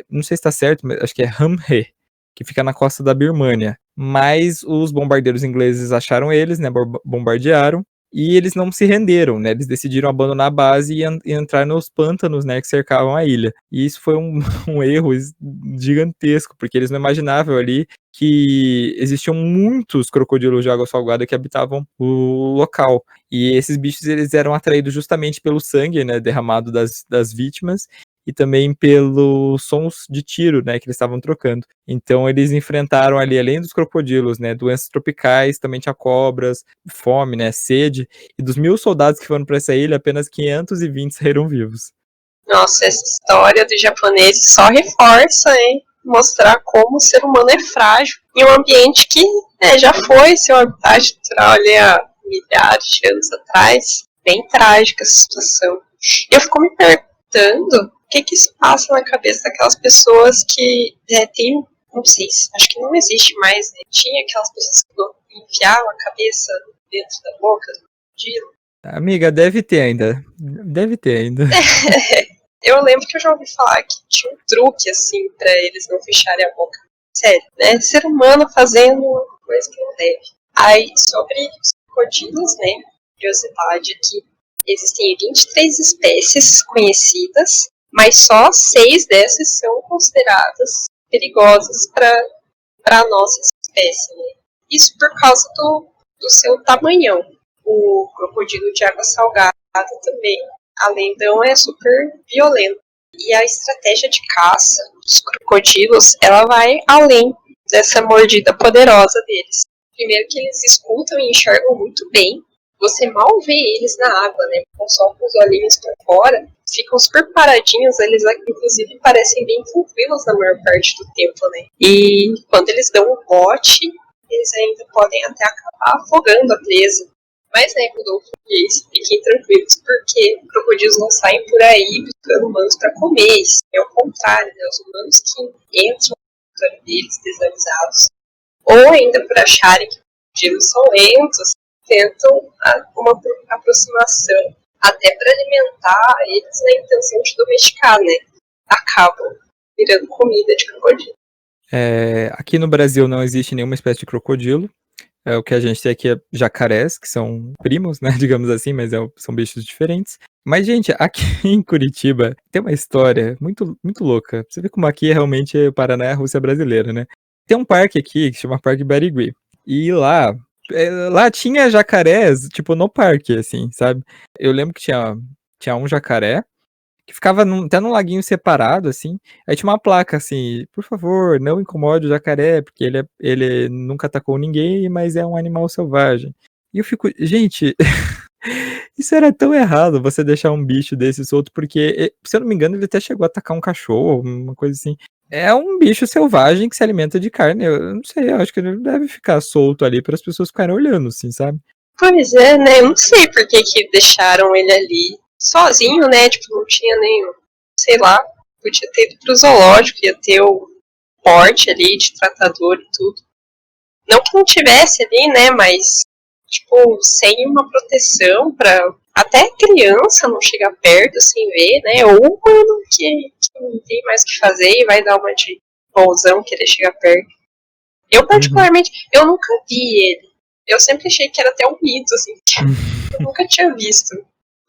não sei se está certo, mas acho que é Hamhe, que fica na costa da Birmânia. Mas os bombardeiros ingleses acharam eles, né? Bombardearam. E eles não se renderam, né? Eles decidiram abandonar a base e entrar nos pântanos, né, que cercavam a ilha. E isso foi um erro gigantesco, porque eles não imaginavam ali que existiam muitos crocodilos de água salgada que habitavam o local. E esses bichos eles eram atraídos justamente pelo sangue, né, derramado das vítimas. e também pelos sons de tiro, né, que eles estavam trocando. Então eles enfrentaram ali, além dos crocodilos, né, doenças tropicais, também tinha cobras, fome, né, sede, e dos 1.000 soldados que foram para essa ilha, apenas 520 saíram vivos. Nossa, essa história dos japoneses só reforça, hein? Mostrar como o ser humano é frágil em um ambiente que já foi seu habitat natural ali há milhares de anos atrás. Bem trágica essa situação. Eu fico me perguntando o que se passa na cabeça daquelas pessoas que têm, não sei, acho que não existe mais, né? Tinha aquelas pessoas que enfiavam a cabeça dentro da boca do crocodilo. Amiga, deve ter ainda. Deve ter ainda. Eu lembro que eu já ouvi falar que tinha um truque, assim, pra eles não fecharem a boca. Sério, né? Ser humano fazendo coisa que não deve. Aí, sobre os crocodilos, né? Curiosidade aqui. Existem 23 espécies conhecidas, mas só 6 dessas são consideradas perigosas para a nossa espécie, né? Isso por causa do seu tamanhão. O crocodilo de água salgada também. Além de é super violento. E a estratégia de caça dos crocodilos, ela vai além dessa mordida poderosa deles. Primeiro que eles escutam e enxergam muito bem. Você mal vê eles na água, né? Só com os olhinhos por fora. Ficam super paradinhos, eles inclusive parecem bem tranquilos na maior parte do tempo, né? E quando eles dão um bote, eles ainda podem até acabar afogando a presa. Mas, né, Rodolfo, fiquem tranquilos, porque crocodilos não saem por aí buscando humanos para comer. É o contrário, né? Os humanos que entram no território deles desavisados, ou ainda por acharem que crocodilos são lentos, tentam uma aproximação até para alimentar eles na intenção de domesticar, né? Acabam virando comida de crocodilo. Aqui no Brasil não existe nenhuma espécie de crocodilo. O que a gente tem aqui é jacarés, que são primos, né, digamos assim, mas são bichos diferentes. Mas, gente, aqui em Curitiba tem uma história muito, muito louca. Você vê como aqui realmente o Paraná é a Rússia brasileira, né? Tem um parque aqui que chama Parque Barigui. E lá tinha jacarés, tipo, no parque, assim, sabe? Eu lembro que tinha um jacaré que ficava até num laguinho separado, assim. Aí tinha uma placa assim: por favor, não incomode o jacaré, porque ele nunca atacou ninguém, mas é um animal selvagem. E eu fico, gente, isso era tão errado, você deixar um bicho desse solto, porque, se eu não me engano, ele até chegou a atacar um cachorro, uma coisa assim. É um bicho selvagem que se alimenta de carne. Eu não sei, eu acho que ele não deve ficar solto ali para as pessoas ficarem olhando, assim, sabe? Pois é, né? Eu não sei por que deixaram ele ali sozinho, né? Tipo, não tinha nenhum, sei lá, podia ter ido pro zoológico, ia ter o porte ali de tratador e tudo. Não que não tivesse ali, né? Mas, tipo, sem uma proteção pra até criança não chegar perto sem ver, né? Ou humano que não tem mais o que fazer e vai dar uma de bonzão querer chegar perto. Eu, particularmente, eu nunca vi ele. Eu sempre achei que era até um mito, assim. Eu nunca tinha visto.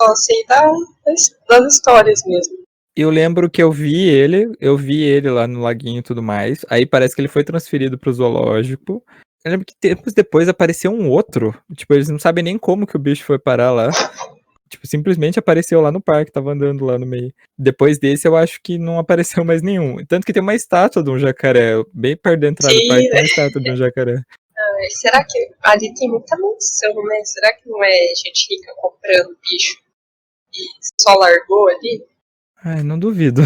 Só sei das histórias mesmo. Eu lembro que eu vi ele lá no laguinho e tudo mais. Aí parece que ele foi transferido pro zoológico. Eu lembro que tempos depois apareceu um outro. Tipo, eles não sabem nem como que o bicho foi parar lá. Tipo, simplesmente apareceu lá no parque, tava andando lá no meio. Depois desse, eu acho que não apareceu mais nenhum. Tanto que tem uma estátua de um jacaré. Bem perto da entrada do parque Sim, tem uma estátua de um jacaré. será que ali tem muita mansão, né? Será que não é gente rica comprando bicho e só largou ali? Ai, não duvido.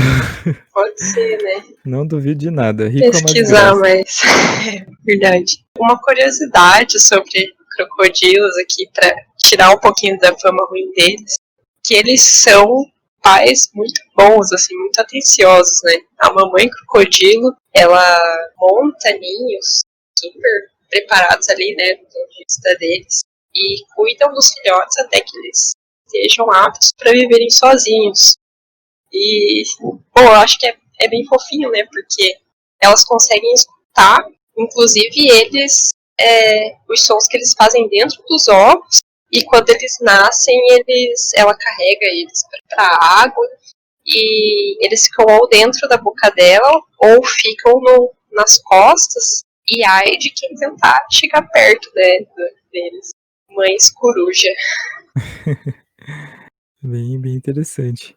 Pode ser, né? Não duvido de nada. Rico é uma Pesquisar, desgraça. mas é verdade. Uma curiosidade sobre crocodilos aqui, para tirar um pouquinho da fama ruim deles, que eles são pais muito bons, assim, muito atenciosos, né? A mamãe crocodilo, ela monta ninhos super preparados ali, né, do ponto de vista deles, e cuidam dos filhotes até que eles sejam aptos para viverem sozinhos. E, bom, eu acho que é bem fofinho, né, porque elas conseguem escutar, inclusive os sons que eles fazem dentro dos ovos, e quando eles nascem, ela carrega eles para a água, e eles ficam ou dentro da boca dela, ou ficam nas costas, e ai de quem tentar chegar perto, né, deles. Mães coruja. Bem, bem interessante.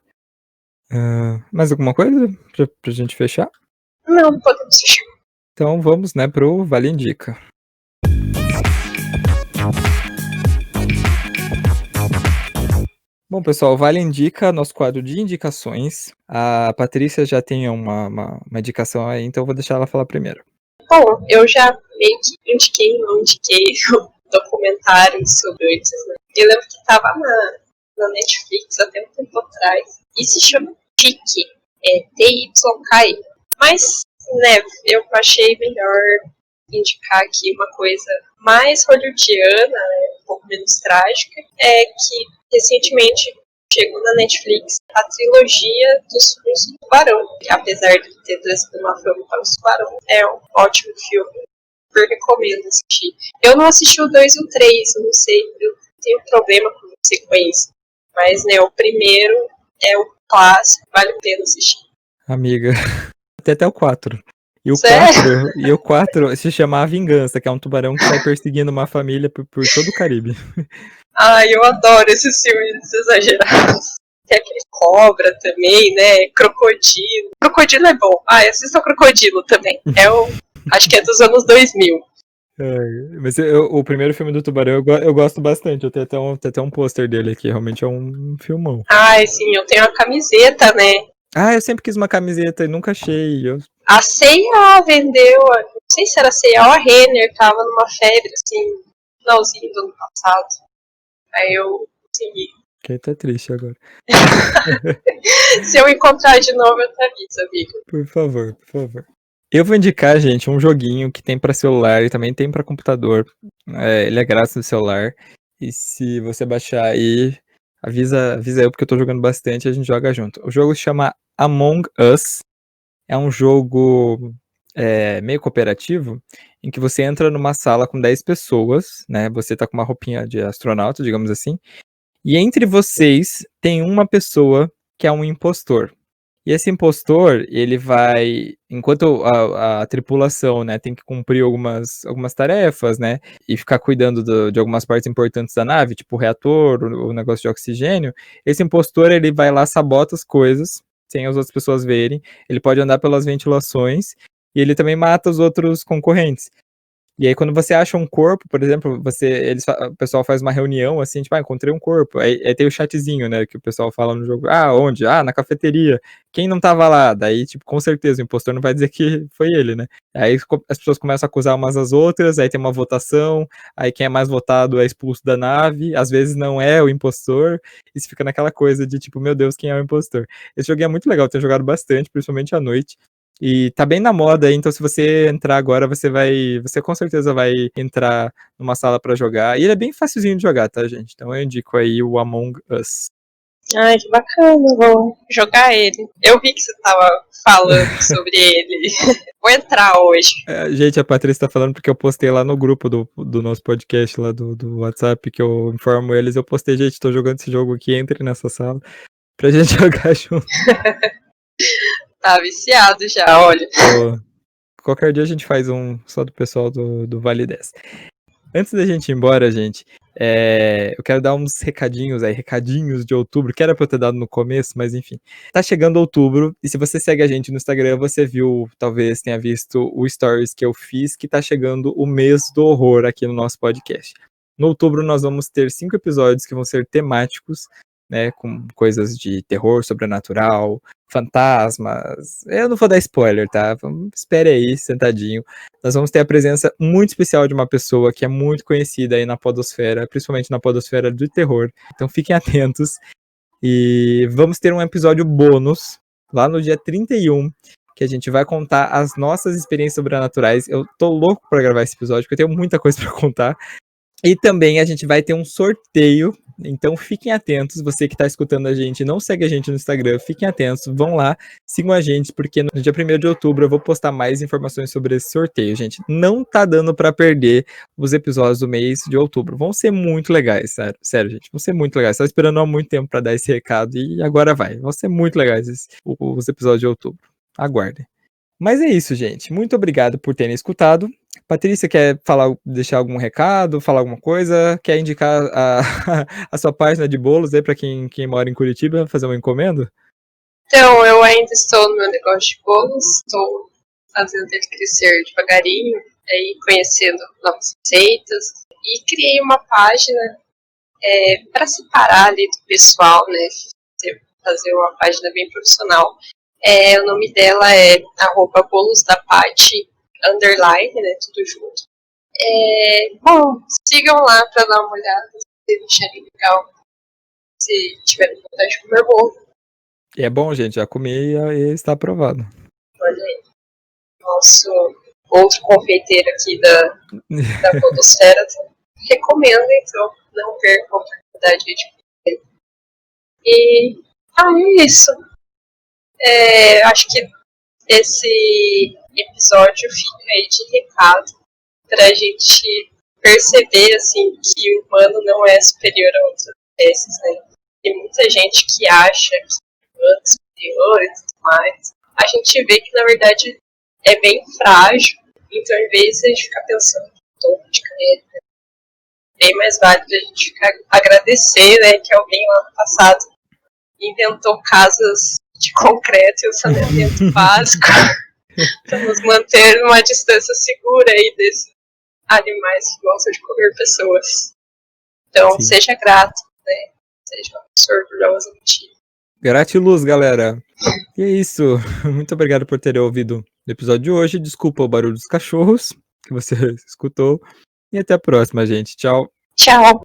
Mais alguma coisa pra gente fechar? Não, podemos fechar. Então vamos, né, pro Vale Indica. Bom, pessoal, Vale Indica, nosso quadro de indicações. A Patrícia já tem uma indicação aí, então eu vou deixar ela falar primeiro. Bom, eu já meio que não indiquei documentários sobre o autismo, né? Eu lembro que estava na Netflix até um tempo atrás e se chama TIC, TYK. Mas, né, eu achei melhor indicar aqui uma coisa mais hollywoodiana, né, um pouco menos trágica, que recentemente chegou na Netflix a trilogia dos filmes do Tubarão, que apesar de ter sido uma filme para o Tubarão, é um ótimo filme, eu recomendo assistir. Eu não assisti o 2 e o 3, eu não sei, eu tenho problema com sequência, mas né, o primeiro é o clássico, vale a pena assistir. Amiga, até o 4. E o Sério? 4 se chama A Vingança, que é um tubarão que sai perseguindo uma família por todo o Caribe. Ai, eu adoro esses filmes exagerados. Tem aquele cobra também, né? Crocodilo. Crocodilo é bom. Assista o Crocodilo também. Acho que é dos anos 2000. Mas o primeiro filme do Tubarão eu gosto bastante. Eu tenho até um pôster dele aqui. Realmente é um filmão. Ai, sim, eu tenho a camiseta, né? Eu sempre quis uma camiseta e nunca achei. A C&A vendeu, não sei se era a C&A ou a Renner, tava numa febre, assim, no finalzinho do ano passado. Aí eu consegui. Fiquei até triste agora. Se eu encontrar de novo, eu te aviso, amigo. Por favor, por favor. Eu vou indicar, gente, um joguinho que tem pra celular e também tem pra computador. Ele é grátis no celular. E se você baixar aí, avisa eu porque eu tô jogando bastante e a gente joga junto. O jogo se chama Among Us. É um jogo meio cooperativo, em que você entra numa sala com 10 pessoas, né? Você tá com uma roupinha de astronauta, digamos assim. E entre vocês tem uma pessoa que é um impostor. E esse impostor, ele vai, enquanto a tripulação, né, tem que cumprir algumas tarefas, né, e ficar cuidando de algumas partes importantes da nave, tipo o reator, o negócio de oxigênio, esse impostor, ele vai lá, sabota as coisas, sem as outras pessoas verem, ele pode andar pelas ventilações, e ele também mata os outros concorrentes. E aí, quando você acha um corpo, por exemplo, o pessoal faz uma reunião assim, tipo, encontrei um corpo. Aí tem o chatzinho, né, que o pessoal fala no jogo, onde? Na cafeteria. Quem não tava lá? Daí, tipo, com certeza, o impostor não vai dizer que foi ele, né? Aí as pessoas começam a acusar umas às outras, aí tem uma votação, aí quem é mais votado é expulso da nave, às vezes não é o impostor, e você fica naquela coisa de, tipo, meu Deus, quem é o impostor? Esse jogo é muito legal, eu tenho jogado bastante, principalmente à noite. E tá bem na moda, então se você entrar agora, você com certeza vai entrar numa sala pra jogar. E ele é bem facilzinho de jogar, tá, gente? Então eu indico aí o Among Us. Ai, que bacana, vou jogar ele. Eu vi que você tava falando sobre ele. Vou entrar hoje. Gente, a Patrícia tá falando porque eu postei lá no grupo do nosso podcast, lá do WhatsApp, que eu informo eles. Eu postei, gente, tô jogando esse jogo aqui, entre nessa sala pra gente jogar junto. Tá viciado já, olha. Qualquer dia a gente faz um só do pessoal do Vale 10. Antes da gente ir embora, gente, eu quero dar uns recadinhos de outubro, que era pra eu ter dado no começo, mas enfim. Tá chegando outubro, e se você segue a gente no Instagram, você viu, talvez tenha visto o stories que eu fiz, que tá chegando o mês do horror aqui no nosso podcast. No outubro nós vamos ter 5 episódios que vão ser temáticos, né, com coisas de terror sobrenatural, fantasmas. Eu não vou dar spoiler, tá? Espere aí, sentadinho. Nós vamos ter a presença muito especial de uma pessoa que é muito conhecida aí na podosfera, principalmente na podosfera do terror. Então fiquem atentos. E vamos ter um episódio bônus lá no dia 31, que a gente vai contar as nossas experiências sobrenaturais. Eu tô louco pra gravar esse episódio, porque eu tenho muita coisa pra contar. E também a gente vai ter um sorteio, então fiquem atentos, você que está escutando a gente, não segue a gente no Instagram, fiquem atentos, vão lá, sigam a gente, porque no dia 1º de outubro eu vou postar mais informações sobre esse sorteio, gente. Não tá dando para perder os episódios do mês de outubro, vão ser muito legais, sério gente, vão ser muito legais. Estava esperando há muito tempo para dar esse recado e agora vão ser muito legais os episódios de outubro, aguardem. Mas é isso, gente. Muito obrigado por terem escutado. Patrícia, quer deixar algum recado, falar alguma coisa? Quer indicar a sua página de bolos aí para quem mora em Curitiba, fazer uma encomenda? Então, eu ainda estou no meu negócio de bolos, estou fazendo ele crescer devagarinho, aí conhecendo novas receitas, e criei uma página para separar ali do pessoal, né? Fazer uma página bem profissional. O nome dela é @bolosdapati, _, né? Tudo junto. Bom, sigam lá para dar uma olhada, se acharem legal, se tiverem vontade de comer bolo. E é bom, gente, já comi e está aprovado. Olha aí, nosso outro confeiteiro aqui da Podosfera recomendo, então não percam a oportunidade de comer. E é isso. Acho que esse episódio fica aí de recado pra gente perceber assim que o humano não é superior a outras espécies, né? Tem muita gente que acha que o humano é superior e tudo mais. A gente vê que na verdade é bem frágil, então em vez de a gente ficar pensando topo de caneta, é bem mais válido a gente ficar agradecer, né, que alguém lá no passado inventou casas de concreto e o saneamento básico para nos manter numa distância segura aí desses animais que gostam de comer pessoas. Então, Sim. seja grato, né? Seja uma pessoa orgulhosa de ti. Gratiluz, galera. E é isso. Muito obrigado por terem ouvido o episódio de hoje. Desculpa o barulho dos cachorros que você escutou. E até a próxima, gente. Tchau. Tchau!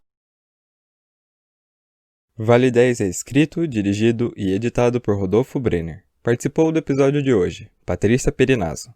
Vale 10 é escrito, dirigido e editado por Rodolfo Brenner. Participou do episódio de hoje, Patrícia Perinazzo.